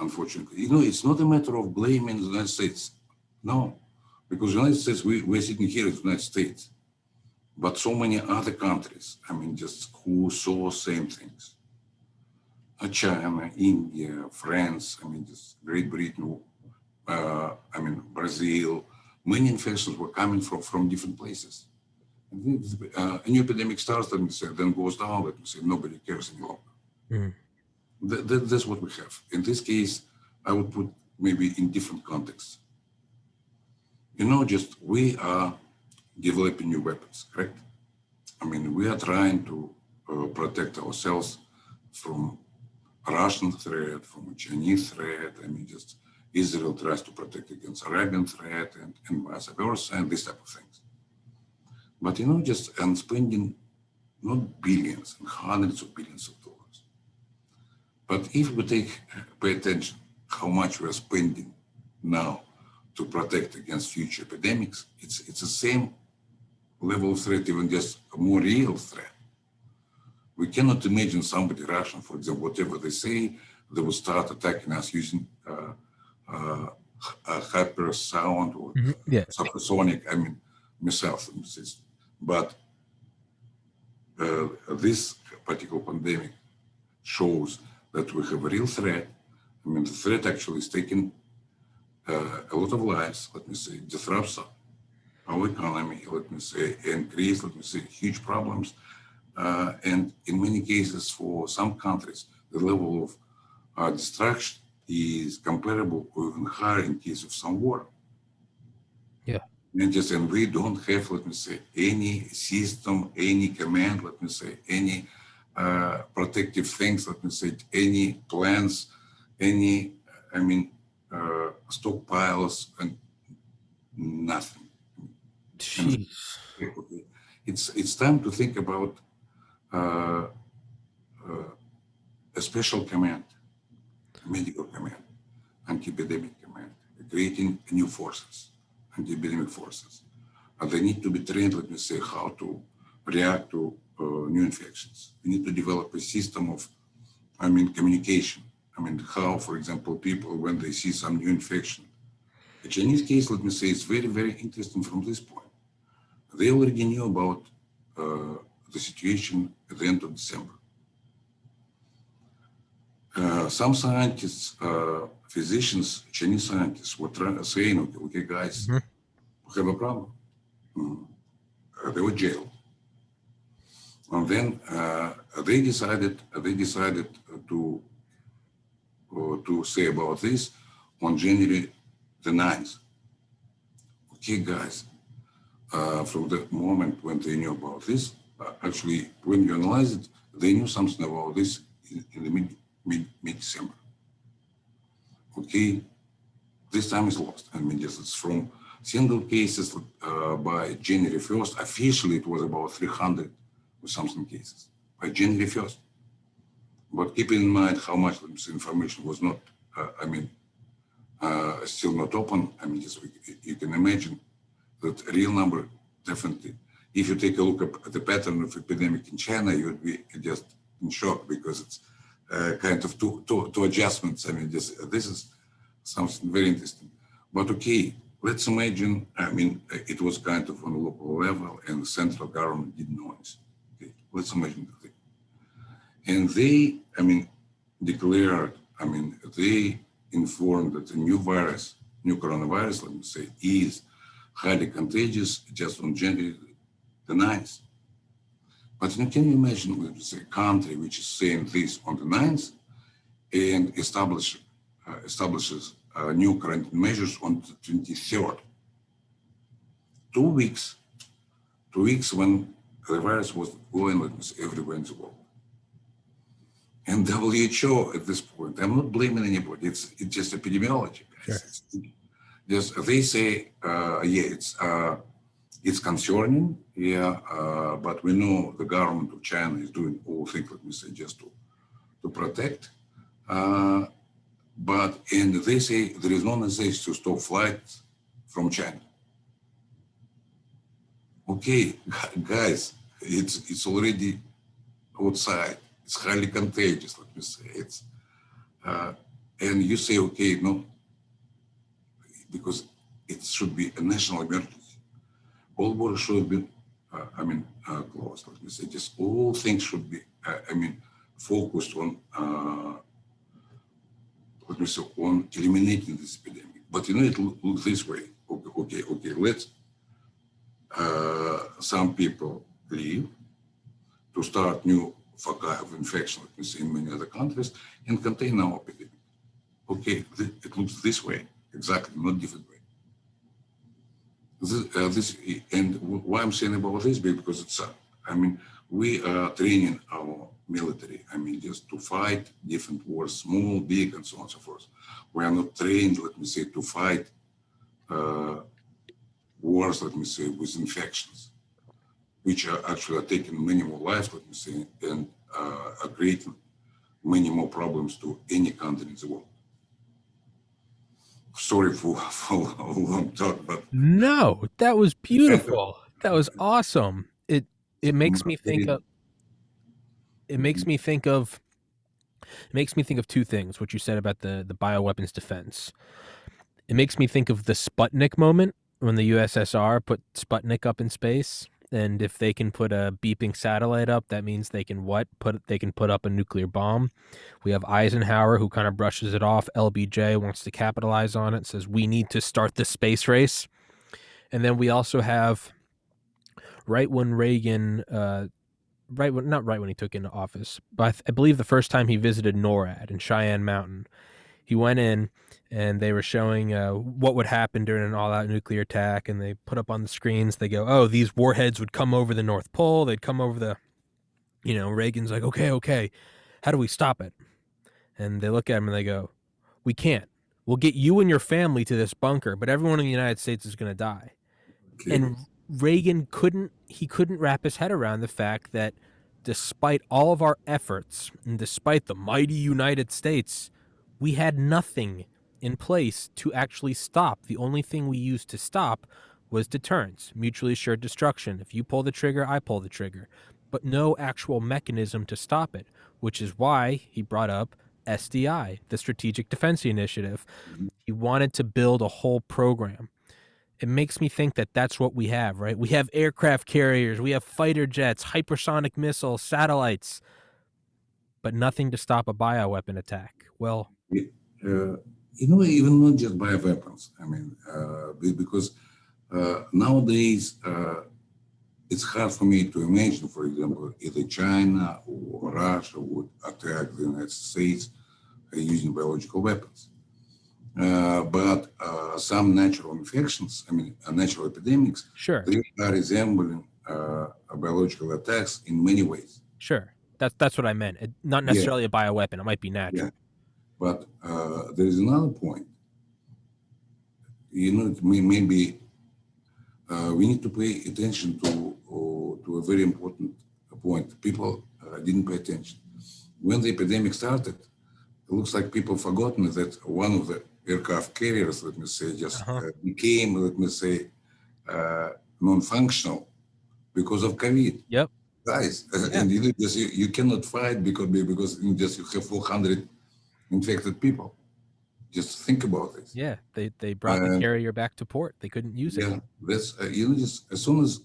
unfortunately. You know, it's not a matter of blaming the United States, no, because the United States we're sitting here in the United States, but so many other countries. I mean, just who saw same things. China, India, France. I mean, just Great Britain. I mean, Brazil. Many infections were coming from different places. A new epidemic starts, let me say, then goes down, let me say, nobody cares any longer. Mm. That's what we have. In this case, I would put maybe in different contexts. You know, just we are developing new weapons, correct? I mean, we are trying to protect ourselves from Russian threat, from a Chinese threat. I mean, just Israel tries to protect against Arabian threat and vice versa, and this type of things. But you know, just and spending not billions and hundreds of billions of dollars. But if we pay attention how much we are spending now to protect against future epidemics, it's the same level of threat, even just a more real threat. We cannot imagine somebody Russian, for example, whatever they say, they will start attacking us using hypersound or Mhm. Yeah. supersonic, I mean, missiles. But this particular pandemic shows that we have a real threat. I mean, the threat actually is taking a lot of lives, let me say, disrupts our economy, let me say, and creates, let me say, huge problems. And in many cases, for some countries, the level of destruction is comparable or even higher in case of some war. Yeah. And we don't have, let me say, any system, any command, let me say, any protective things, let me say, any plans, any, I mean, stockpiles, and nothing. And Jeez. it's time to think about uh, a special command, a medical command, anti-epidemic command, creating new forces, anti-epidemic forces. And they need to be trained, let me say, how to react to new infections. We need to develop a system of, I mean, communication. I mean, how, for example, people, when they see some new infection, the Chinese case, let me say, is very, very interesting from this point. They already knew about the situation at the end of December. Some scientists, physicians, Chinese scientists were saying, okay, guys, Mhm. we have a problem. They were jailed. And then they decided to say about this on January the 9th. Okay, guys, from the moment when they knew about this, actually, when you analyze it, they knew something about this in the mid-December. Okay, this time is lost. I mean, just it's from single cases by January 1st. Officially, it was about 300 or something cases by January 1st. But keeping in mind how much this information was not, still not open. I mean, just you can imagine that real number definitely. If you take a look at the pattern of epidemic in China, you would be just in shock because it's kind of two adjustments. I mean, this is something very interesting. But okay, let's imagine. I mean, it was kind of on a local level, and the central government didn't know it. Okay, let's imagine that. And they, I mean, declared. I mean, they informed that the new virus new coronavirus, let me say, is highly contagious just on January the 9th. But can you imagine, let me say, a country which is saying this on the 9th and establishes new quarantine measures on the 23rd? 2 weeks, 2 weeks when the virus was going, let me say, everywhere in the world. And WHO at this point, I'm not blaming anybody. It's just epidemiology, guys. Sure. Just they say, it's concerning, but we know the government of China is doing all things, let me say, just to protect. And they say there is no necessity to stop flights from China. Okay, guys, it's already outside. It's highly contagious, let me say. And you say, okay, no, because it should be a national emergency. All borders should be, closed, let me say. Just all things should be, focused on, let me say, on eliminating this epidemic. But it looks this way. Okay, let's, some people leave to start new foci of infection, let me say, in many other countries and contain our epidemic. Okay, it looks this way, exactly, not different way. And why I'm saying about this, because it's, we are training our military, just to fight different wars, small, big, and so on and so forth. We are not trained, let me say, to fight wars, let me say, with infections, which are actually taking many more lives, let me say, and are creating many more problems to any country in the world. Sorry for a long talk, but No, that was beautiful. That was awesome. It makes me think of two things. What you said about the bioweapons defense. It makes me think of the Sputnik moment when the USSR put Sputnik up in space. And if they can put a beeping satellite up, that means they can put up a nuclear bomb. We have Eisenhower, who kind of brushes it off. LBJ wants to capitalize on it, says we need to start the space race. And then we also have right when Reagan, not right when he took into office, but I believe the first time he visited NORAD in Cheyenne Mountain, he went in and they were showing what would happen during an all-out nuclear attack, and they put up on the screens, they go, oh, these warheads would come over the North Pole, they'd come over the, Reagan's like, okay, how do we stop it? And they look at him and they go, we can't. We'll get you and your family to this bunker, but everyone in the United States is going to die. okay. And Reagan couldn't wrap his head around the fact that despite all of our efforts and despite the mighty United States, we had nothing in place to actually stop. The only thing we used to stop was deterrence, mutually assured destruction. If you pull the trigger, I pull the trigger, but no actual mechanism to stop it, which is why he brought up SDI, the Strategic Defense Initiative. He wanted to build a whole program. It makes me think that that's what we have, right? We have aircraft carriers, we have fighter jets, hypersonic missiles, satellites, but nothing to stop a bioweapon attack. Well, even not just bioweapons. Because nowadays it's hard for me to imagine, for example, either China or Russia would attack the United States using biological weapons. But some natural infections, natural epidemics, sure, they are resembling biological attacks in many ways. Sure. That's what I meant. Not necessarily a bioweapon. It might be natural. Yeah. But there is another point. Maybe we need to pay attention to a very important point. People didn't pay attention. When the epidemic started, it looks like people forgotten that one of the aircraft carriers, let me say, just became, let me say, non-functional because of COVID. Yep. Guys, and you cannot fight because you have 400 infected people. Just think about this. Yeah, they brought the carrier back to port. They couldn't use it. Yeah, that's just as soon as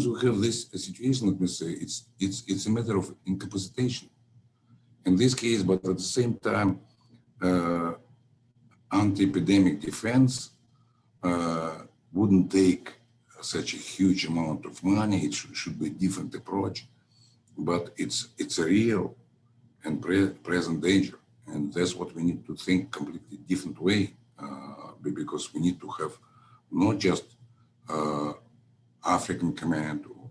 we have this situation, let me say, it's a matter of incapacitation in this case, but at the same time, anti-epidemic defense wouldn't take such a huge amount of money. It should be a different approach, but it's a real and present danger, and that's what we need to think completely different way, because we need to have not just African command or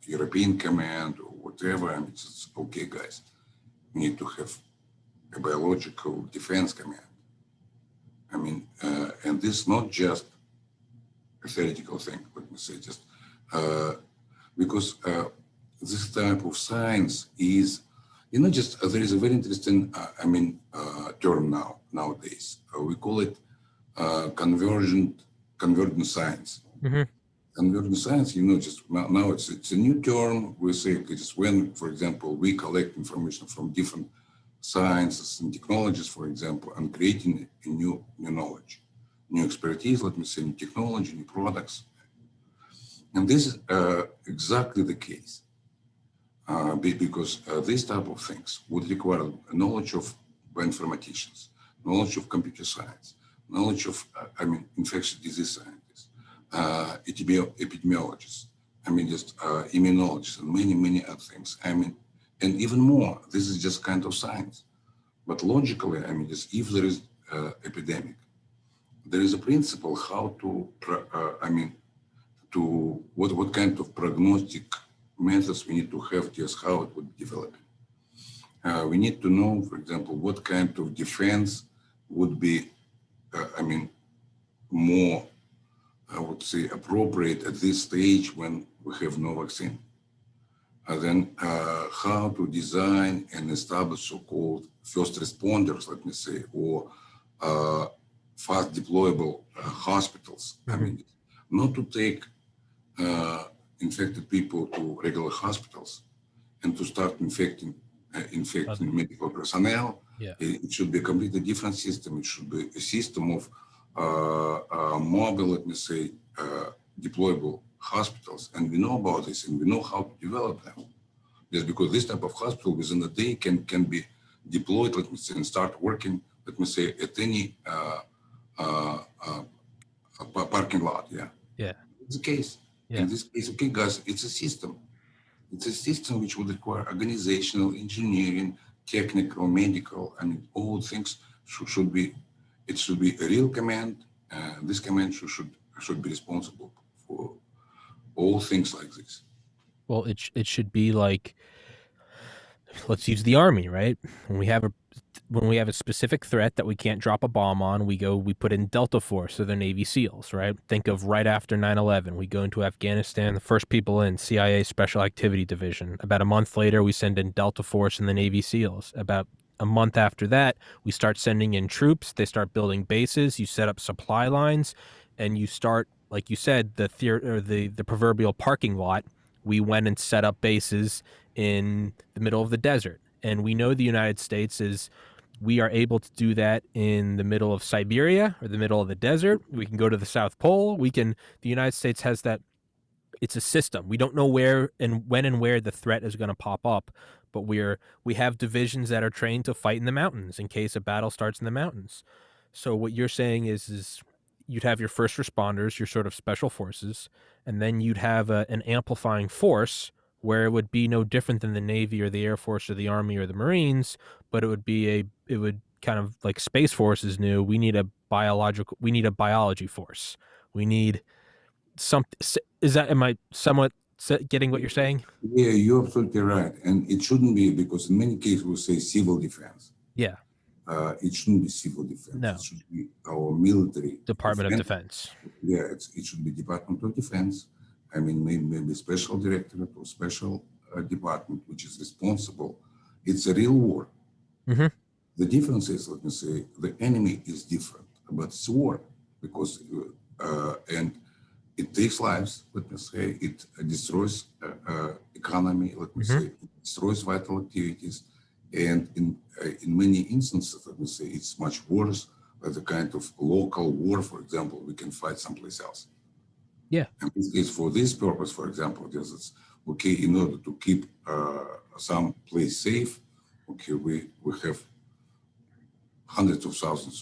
European command or whatever. I mean, it's okay, guys. We need to have a biological defense command. I mean, and this is not just a theoretical thing, let me say, just because this type of science is, just there is a very interesting, term nowadays. We call it convergent science. Mm-hmm. Convergent science, just now it's a new term. We say it's when, for example, we collect information from different sciences and technologies, for example, and creating a new knowledge, new expertise, let me say, new technology, new products. And this is exactly the case, because this type of things would require knowledge of bioinformaticians, knowledge of computer science, knowledge of, infectious disease scientists, epidemiologists, just immunologists, and many, many other things. And even more, this is just kind of science. But logically, just if there is epidemic, there is a principle how to, what kind of prognostic methods we need to have, just how it would develop. We need to know, for example, what kind of defense would be, more, I would say, appropriate at this stage when we have no vaccine. Then how to design and establish so-called first responders, let me say, or fast deployable hospitals. Mm-hmm. Not to take infected people to regular hospitals and to start infecting medical personnel. Yeah. It should be a completely different system. It should be a system of mobile, let me say, deployable hospitals. And we know about this, and we know how to develop them. Just because this type of hospital within a day can be deployed, let me say, and start working, let me say, at any parking lot. Yeah. Yeah. It's the case. Yeah. In this case, okay, guys, it's a system. It's a system which would require organizational, engineering, technical, medical, all things should be, it should be a real command. This command should be responsible for all things like this. Well, it should be like, let's use the Army, right? When we have a specific threat that we can't drop a bomb on, we put in Delta Force, or the Navy SEALs, right? Think of right after 9/11, we go into Afghanistan, the first people in, CIA Special Activity Division. About a month later, we send in Delta Force and the Navy SEALs. About a month after that, we start sending in troops. They start building bases. You set up supply lines, and you start, like you said, the proverbial parking lot. We went and set up bases in the middle of the desert. And we know the United States we are able to do that in the middle of Siberia or the middle of the desert. We can go to the South Pole. The United States has that. It's a system. We don't know where and when and where the threat is going to pop up, but we have divisions that are trained to fight in the mountains in case a battle starts in the mountains. So what you're saying is you'd have your first responders, your sort of special forces, and then you'd have an amplifying force where it would be no different than the Navy or the Air Force or the Army or the Marines, but it would kind of like Space Forces knew, we need a biology force. We need something. Am I somewhat getting what you're saying? Yeah, you're absolutely right. And it shouldn't be, because in many cases we say civil defense. Yeah. It shouldn't be civil defense. No. It should be our military Department of Defense. Yeah, it should be Department of Defense. Maybe special directorate or special department which is responsible. It's a real war. Mm-hmm. The difference is, let me say, the enemy is different, but it's war because and it takes lives. Let me say, it destroys economy. Let me say, it destroys vital activities, and in many instances, let me say, it's much worse. Like the kind of local war, for example, we can fight someplace else. Yeah. And this is for this purpose, for example, because it's okay in order to keep some place safe. Okay, we have hundreds of thousands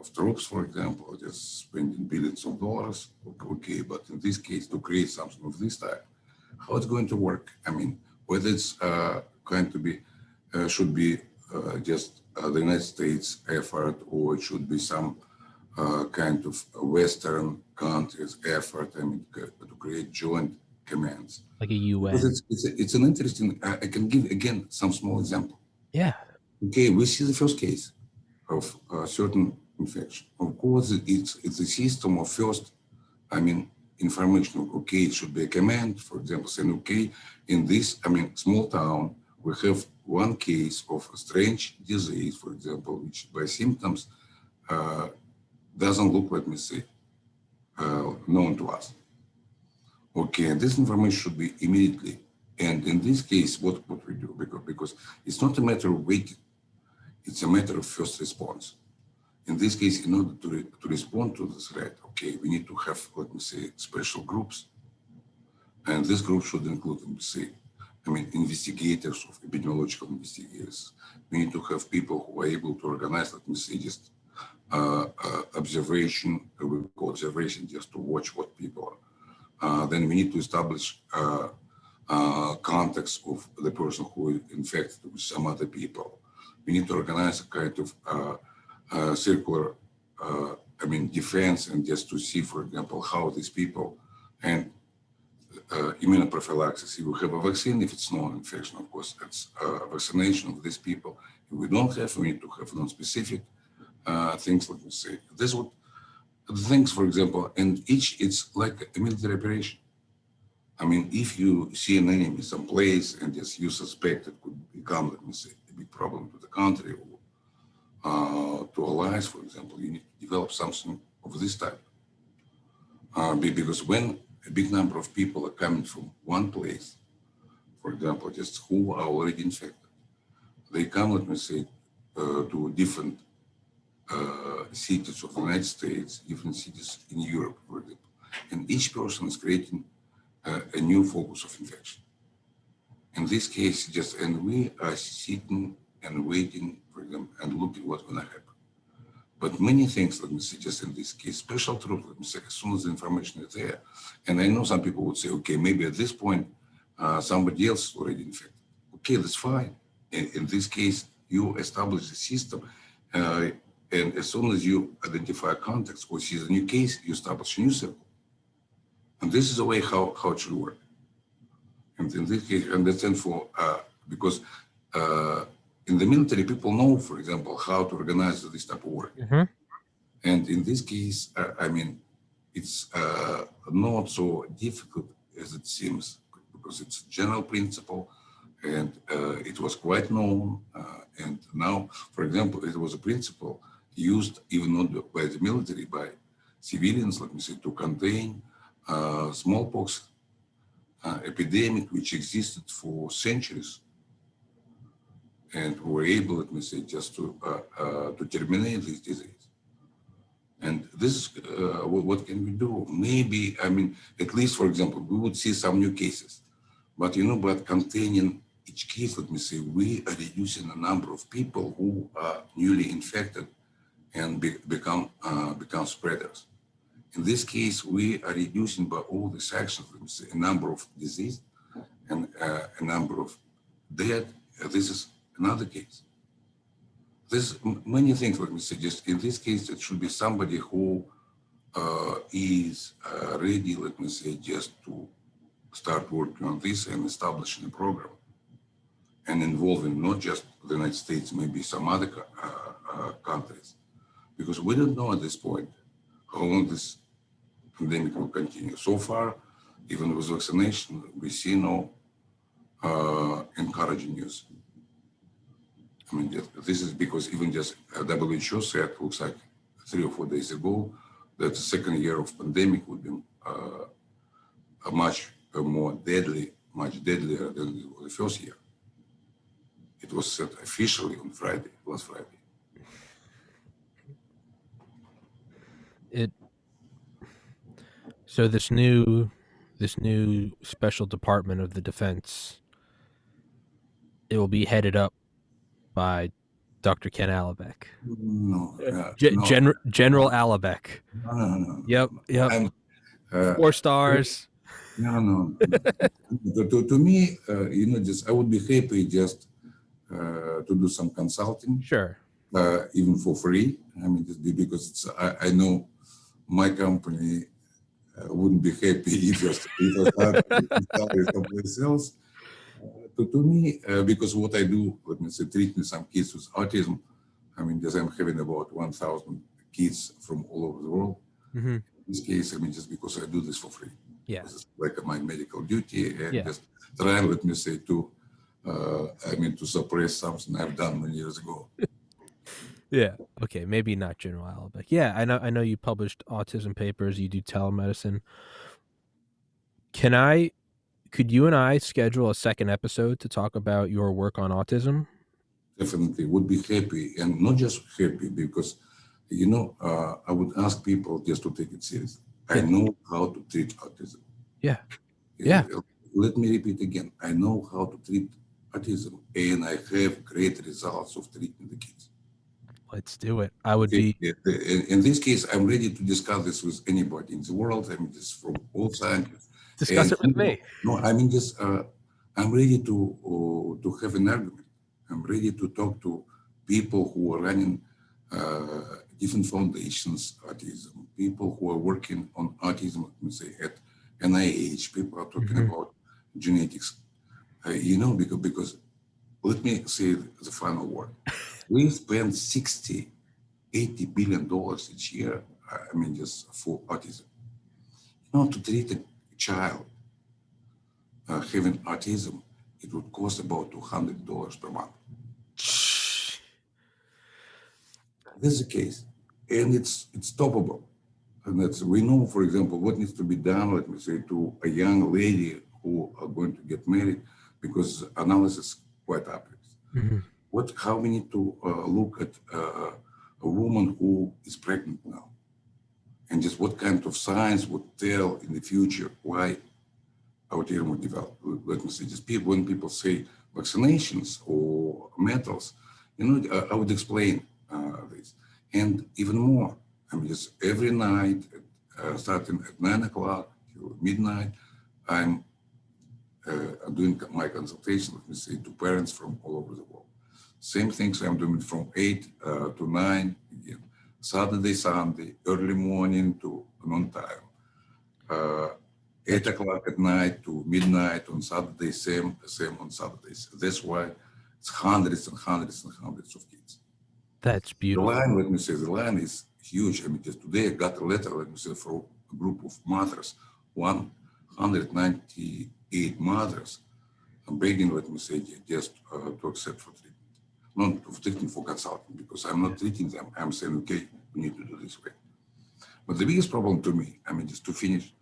of troops, for example, just spending billions of dollars. Okay, but in this case, to create something of this type, how it's going to work? I mean, whether it's going to be, should be just the United States effort, or it should be some kind of Western countries effort, I mean, to create joint commands. like a Because UN. it's an interesting, I can give again some small example. Yeah, Okay, we see the first case of certain infection. Of course, it's a system of first, I mean, information. Okay, it should be a command, for example, saying, okay, in this, I mean, small town, we have one case of a strange disease, for example, which by symptoms doesn't look, let me say, known to us. Okay, and this information should be immediately. And in this case, what we do, because it's not a matter of waiting, it's a matter of first response. In this case, in order to respond to the threat, okay, we need to have, let me say, special groups. And this group should include, let me say, I mean, investigators of epidemiological investigators. We need to have people who are able to organize, let me say, just observation, we call observation just to watch what people are. Then we need to establish contacts of the person who is infected with some other people. We need to organize a kind of circular, I mean, defense, and just to see, for example, how these people and immunoprophylaxis. If we have a vaccine, if it's not an infection, of course, it's vaccination of these people. If we don't have, we need to have non-specific things, let me say. This would things, for example, and each it's like a military operation. I mean, if you see an enemy someplace and just you suspect it could become, let me say, a big problem to the country or to allies, for example, you need to develop something of this type. Because when a big number of people are coming from one place, for example, just who are already infected, they come, let me say, to different cities of the United States, different cities in Europe, for example. And each person is creating a new focus of infection. In this case, just, and we are sitting and waiting for them and looking what's going to happen. But many things, let me say, just in this case, special troops, let me say, as soon as the information is there, and I know some people would say, okay, maybe at this point, somebody else is already infected. Okay, that's fine. In this case, you establish the system, and as soon as you identify contacts or see the new case, you establish a new circle. And this is the way how it should work. And in this case, understand for, because in the military, people know, for example, how to organize this type of work. hmm And in this case, I mean, it's not so difficult as it seems, because it's a general principle and it was quite known. And now, for example, it was a principle used even not by the military, by civilians, let me say, to contain smallpox epidemic which existed for centuries and were able, let me say, just to terminate this disease. And this is what can we do? Maybe, I mean, at least, for example, we would see some new cases. But, you know, but containing each case, let me say, we are reducing the number of people who are newly infected and become spreaders. In this case, we are reducing by all these actions, let me say, a number of disease and a number of dead. This is another case. There's many things, let me suggest. In this case, it should be somebody who is ready, let me say, just to start working on this and establishing a program and involving not just the United States, maybe some other countries, because we don't know at this point how long this pandemic will continue. So far, even with vaccination, we see no encouraging news. I mean, this is because even just WHO said, looks like 3 or 4 days ago, that the second year of pandemic would be a much more deadly, much deadlier than the first year. It was said officially on Friday, last Friday. it so this new special department of the defense, it will be headed up by Dr. Ken Alabek. No, no, General Alabek. no, no, no, no, Yep, no. yep. I'm, uh, 4 stars. no, no, no. To me, just I would be happy just to do some consulting, Sure. even for free. I mean, just because I know my company wouldn't be happy if I start salary someplace else. To me, because what I do, let me say, treating some kids with autism, I mean, just I'm having about 1,000 kids from all over the world. Hmm. In this case, I mean, just because I do this for free, Yeah. because it's like my medical duty, and Yeah. just try, let me say, to suppress something I've done many years ago. Yeah. Okay. Maybe not General Alabek. Yeah. I know you published autism papers. You do telemedicine. Can I, could you and I schedule a second episode to talk about your work on autism? Definitely would be happy, and not just happy because, I would ask people just to take it seriously. I Yeah. know how to treat autism. Yeah. Yeah. Let me repeat again. I know how to treat autism, and I have great results of treating the kids. Let's do it. I would Okay. be, In this case, I'm ready to discuss this with anybody in the world. I mean, just from all scientists. discuss And it with me. no, I mean, just I'm ready to have an argument. I'm ready to talk to people who are running different foundations, autism, people who are working on autism, let me say, at NIH, people are talking Hmm. about genetics. Because let me say the final word. We spend 60 $80 billion each year, I mean, just for autism. To treat a child having autism, it would cost about $200 per month. This is the case. And it's stoppable. And we know, for example, what needs to be done, let me say, to a young lady who are going to get married, because analysis quite obvious. Hmm. How we need to look at a woman who is pregnant now, and just what kind of science would tell in the future why autism would develop. Let me say, just when people say vaccinations or metals, I would explain this. And even more, I mean, just every night, starting at 9 o'clock till midnight, I'm doing my consultation, let me say, to parents from all over the world. Same things I'm doing from 8 to 9, again, Saturday, Sunday, early morning to noontime, uh, 8 o'clock at night to midnight on Saturday, same on Saturdays. That's why it's hundreds and hundreds and hundreds of kids. That's The beautiful. line, let me say, the line is huge. I mean, just today I got a letter, let me say, from a group of mothers, 198 mothers. I'm begging, let me say, just to accept for treatment. Not for treatment, for consulting, because I'm not treating them. I'm saying, okay, we need to do this way. But the biggest problem to me, I mean, just to finish,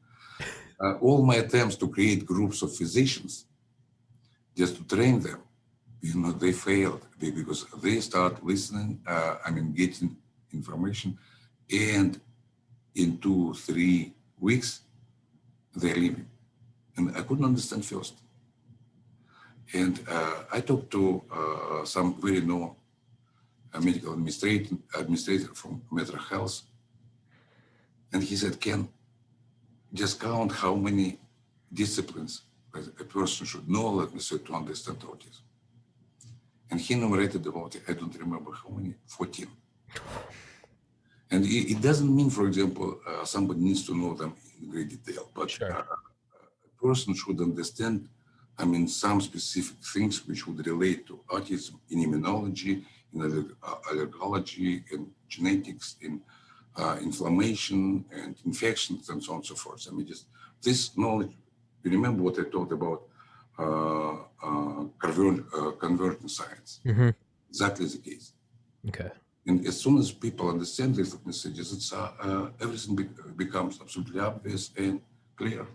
all my attempts to create groups of physicians just to train them, they failed because they start listening, getting information, and in 2 3 weeks, they're leaving. And I couldn't understand first. And I talked to some very known medical administrator from Metro Health, and he said, Ken, just count how many disciplines a person should know, let me say, to understand autism. And he enumerated about, I don't remember how many, 14. And it doesn't mean, for example, somebody needs to know them in great detail, but Sure. a person should understand, some specific things which would relate to autism in immunology, in allergology, in genetics, in inflammation and infections, and so on and so forth. Just this knowledge. You remember what I talked about convergent science? Hmm. Exactly the case. Okay. And as soon as people understand these messages, everything becomes absolutely obvious and clear.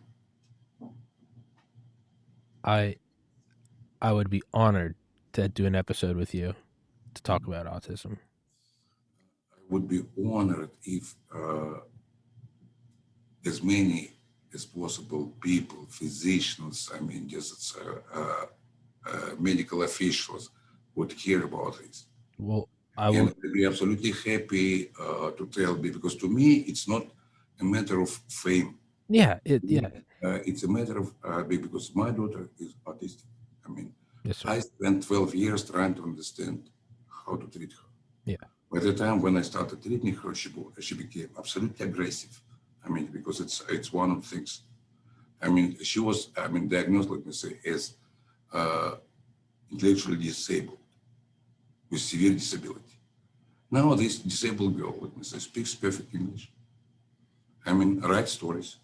I I would be honored to do an episode with you to talk about autism. I would be honored if as many as possible people, physicians, medical officials would hear about this. Well, I And will. I'd be absolutely happy to tell, because to me, it's not a matter of fame. Yeah. Yeah. It's a matter of, because my daughter is autistic. I mean, Yes, sir. I spent 12 years trying to understand how to treat her. Yeah. By the time when I started treating her, she became absolutely aggressive. I mean, because it's one of the things. I mean, she was, diagnosed, let me say, as uh, intellectually disabled with severe disability. Now this disabled girl, let me say, speaks perfect English. I mean, writes stories,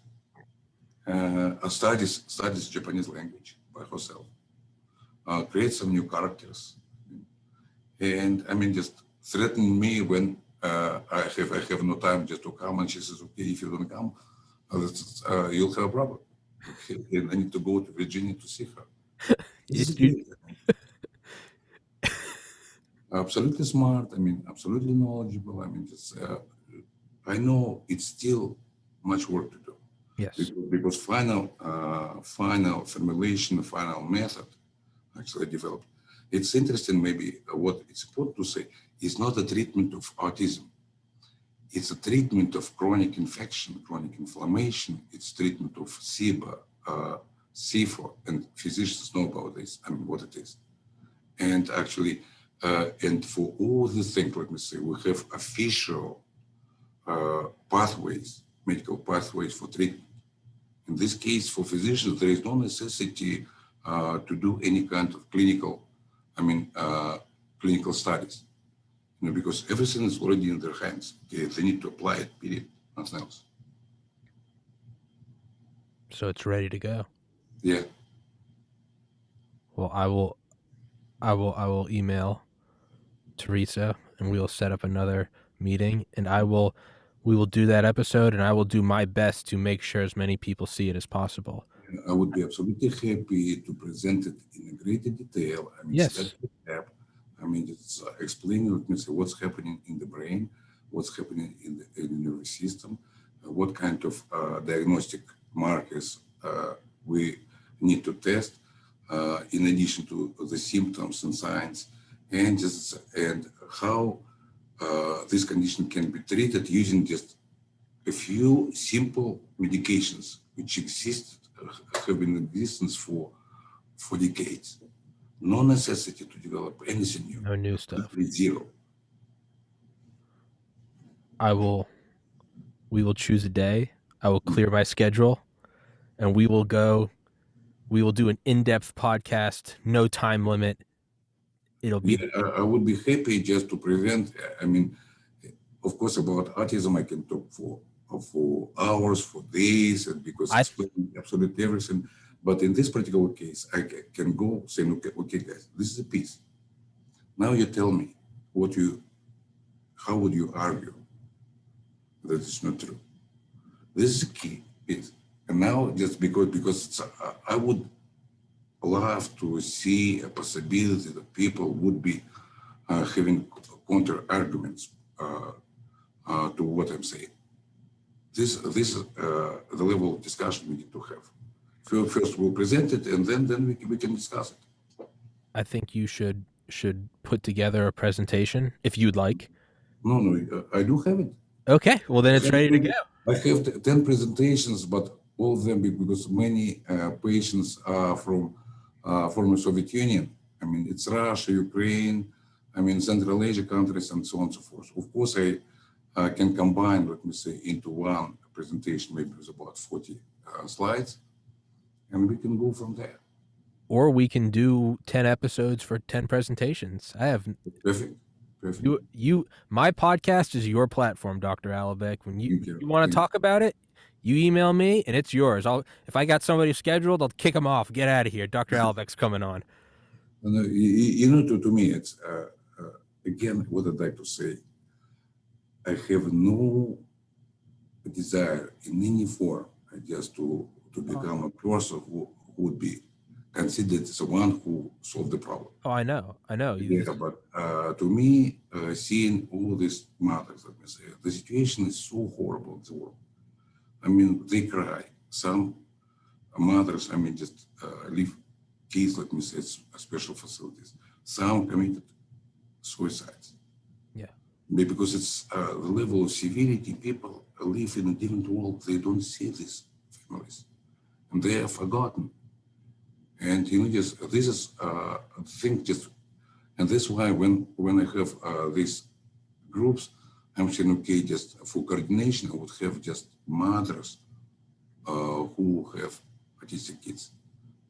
studies Japanese language by herself, creates some new characters, and I mean, just threatened me when I have no time just to come, and she says, okay, if you don't come, you'll have a problem, and I need to go to Virginia to see her. This is It, you, great. Absolutely smart. I mean, absolutely knowledgeable. I mean, just I know it's still much work to do, yes. because final formulation, final method actually developed. It's interesting. Maybe what it's important to say is not a treatment of autism. It's a treatment of chronic infection, chronic inflammation. It's treatment of SIBA, CIFO, and physicians know about this. I mean, what it is. And actually, and for all the things, let me say, we have official pathways, medical pathways for treatment. In this case, for physicians, there is no necessity to do any kind of clinical studies, because everything is already in their hands. Okay, they need to apply it, period, nothing else. So it's ready to go. Yeah, Well, I will email Teresa and we will set up another meeting and we will do that episode and I will do my best to make sure as many people see it as possible. I would be absolutely happy to present it in greater detail. I mean, step Yes. by step. I mean, it's explaining, let me say, what's happening in the brain, what's happening in the nervous system, what kind of diagnostic markers we need to test, in addition to the symptoms and signs, and how this condition can be treated using just a few simple medications which have been in existence for decades. No necessity to develop anything new. No new stuff. Absolutely zero. I will we will choose a day. I will clear my schedule and we will do an in-depth podcast, no time limit. It'll be Yeah, I would be happy just to present. I mean, of course, about autism, I can talk for hours, for days, and because I explaining absolutely everything. But in this particular case, I can go saying, okay, guys, this is a piece. Now you tell me how would you argue that it's not true? This is a key piece. And now, just because I would love to see a possibility that people would be having counter arguments to what I'm saying. This is the level of discussion we need to have. First, we'll present it, and then we can discuss it. think you should put together a presentation if you'd like. No, I do have it. Okay, well then it's ready to go. I have 10 presentations, but all of them because many patients are from former Soviet Union. I mean, it's Russia, Ukraine, I mean, Central Asia countries, and so on and so forth. Of course, I can combine, let me say, into one presentation, maybe with about 40 slides, and we can go from there. Or we can do 10 episodes for 10 presentations. I have Perfect. Perfect. my podcast is your platform, Dr. Alabek. When Thank you you. want to Thank talk about it, you email me and it's yours. If I got somebody scheduled, I'll kick them off. Get out of here. Dr. Alabek's coming on. to me, it's again what I'd like to say. I have no desire in any form just to become a person who would be considered the one who solved the problem. Oh, I know. Yeah, but to me, seeing all these mothers, let me say, the situation is so horrible in the world. I mean, they cry. Some mothers, I mean, just leave kids, let me say, special facilities. Some committed suicides. because it's the level of severity. People live in a different world. They don't see these families, and they are forgotten. And just this is I think just, and that's why when I have these groups, I'm saying okay, just for coordination, I would have just mothers who have autistic kids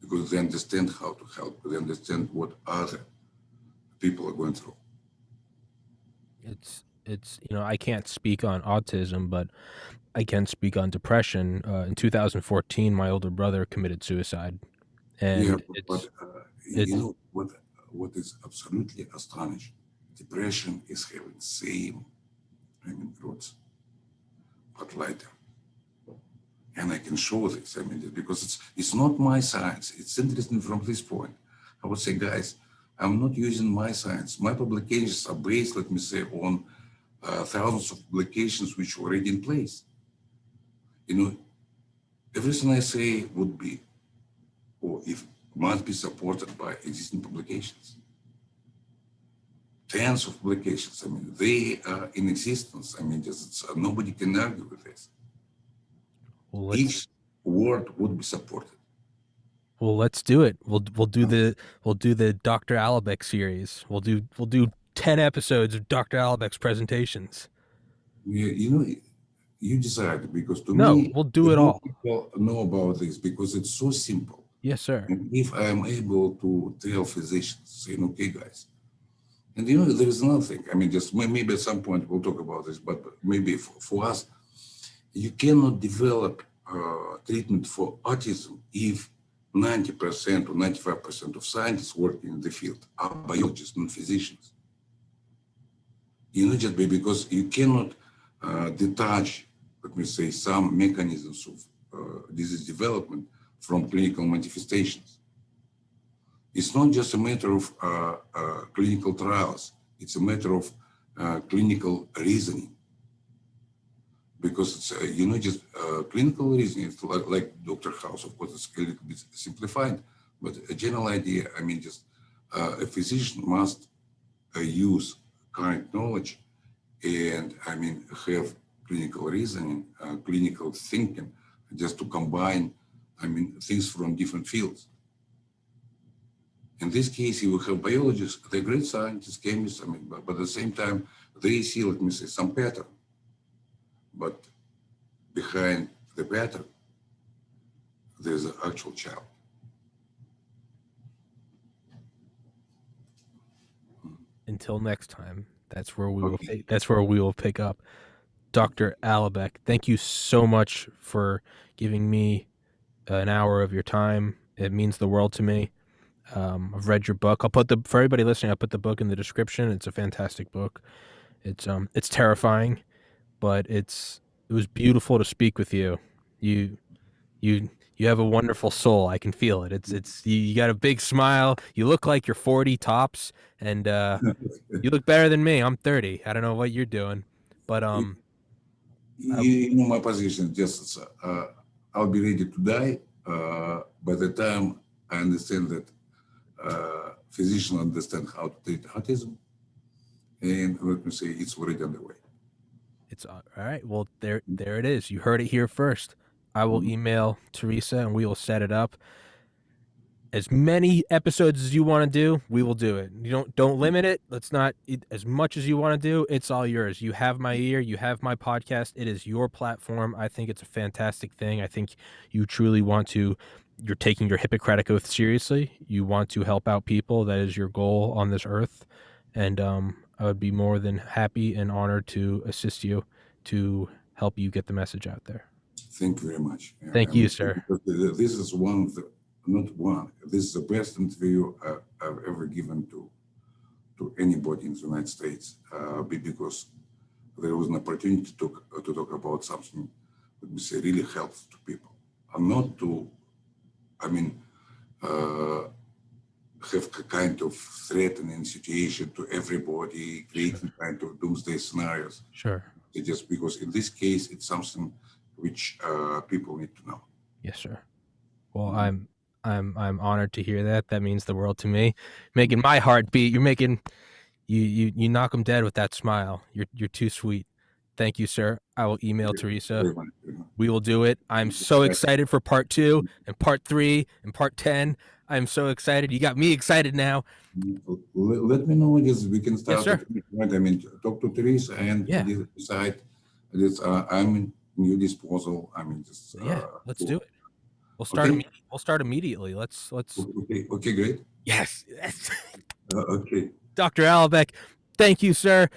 because they understand how to help. They understand what other people are going through. It's I can't speak on autism, but I can speak on depression. In 2014, my older brother committed suicide, Yeah, and but it's what is absolutely astonishing, depression is having same roots, but lighter. And I can show this. Because it's not my science. It's interesting from this point. I would say, guys, I'm not using my science. My publications are based, let me say, on thousands of publications which are already in place. Everything I say would be, or if must be supported by existing publications. Tens of publications. They are in existence. Just nobody can argue with this. well, Each word would be supported. let's do it. We'll do the Dr. Alabek series. We'll do 10 episodes of Dr. Alabek's presentations. You decide because to No, me, we'll do the it more all. people know about this because it's so simple. Yes, sir. And if I am able to tell physicians, saying, okay, guys, and there is another thing. Just maybe at some point we'll talk about this, but maybe for us, you cannot develop treatment for autism if 90% or 95% of scientists working in the field are biologists, not physicians. Just because you cannot detach, let me say, some mechanisms of disease development from clinical manifestations. It's not just a matter of clinical trials, it's a matter of clinical reasoning. Because it's, just clinical reasoning, it's like Dr. House, of course, it's a little bit simplified, but a general idea, just a physician must use current knowledge and have clinical reasoning, clinical thinking, just to combine, things from different fields. In this case, you will have biologists, they're great scientists, chemists, but at the same time, they see, let me say, some pattern. But behind the pattern, there's an actual child. Until next time, that's where we will. Okay. That's where we will pick up. Dr. Alabek, thank you so much for giving me an hour of your time. It means the world to me. I've read your book. For everybody listening, I'll put the book in the description. It's a fantastic book. It's terrifying, but it was beautiful to speak with you. You you you have a wonderful soul. I can feel it. You got a big smile. You look like you're 40 tops, and you look better than me. I'm 30. I don't know what you're doing, but I, My position, just I'll be ready to die by the time I understand that physicians understand how to treat autism, and let me say it's already underway. it's all right. Well, there it is. You heard it here first. I will Mhm. email Teresa, and we will set it up. As many episodes as you want to do, we will do it. You don't limit it. Let's not as much as you want to do. It's all yours. You have my ear. You have my podcast. It is your platform. I think it's a fantastic thing. I think you truly want to. You're taking your Hippocratic oath seriously. You want to help out people. That is your goal on this earth, and I would be more than happy and honored to assist you to help you get the message out there. Thank you very much. Thank you, sir. Because this is one of the, not one, this is the best interview I've ever given to anybody in the United States, because there was an opportunity to talk about something that we say really helps to people, and not to, I mean, have a kind of threatening situation to everybody, creating kind of doomsday scenarios. Sure. Just because in this case, it's something which people need to know. Yes, sir. Well, Mhm. I'm honored to hear that. That means the world to me. Making my heart beat. You're making You knock them dead with that smile. You're too sweet. Thank you, sir. I will email Teresa. Very much. We will do it. I'm so excited for part 2 and part 3 and part 10. I'm so excited. You got me excited now. Let me know this. We can Yes, start sir. at any point. I mean, talk to Teresa and Yeah. decide. This, I'm in your disposal. I mean, just Yeah. Let's do it. We'll start. okay. We'll start immediately. Let's. Okay. Okay. Great. Yes. Yes. Okay. Dr. Albeck, thank you, sir.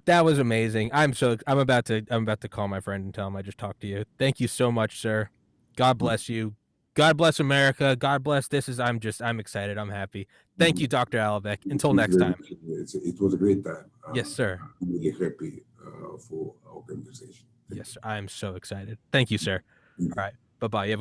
That was amazing. I'm about to call my friend and tell him I just talked to you. Thank you so much, sir. God bless you. God bless America. God bless I'm excited. I'm happy. Thank you, Dr. Albeck. Until Thank you next very time. much. It was a great time. Yes, sir. I'm really happy for our conversation. Thank Yes, sir. I am so excited. Thank you, sir. you. All right. Bye-bye. You have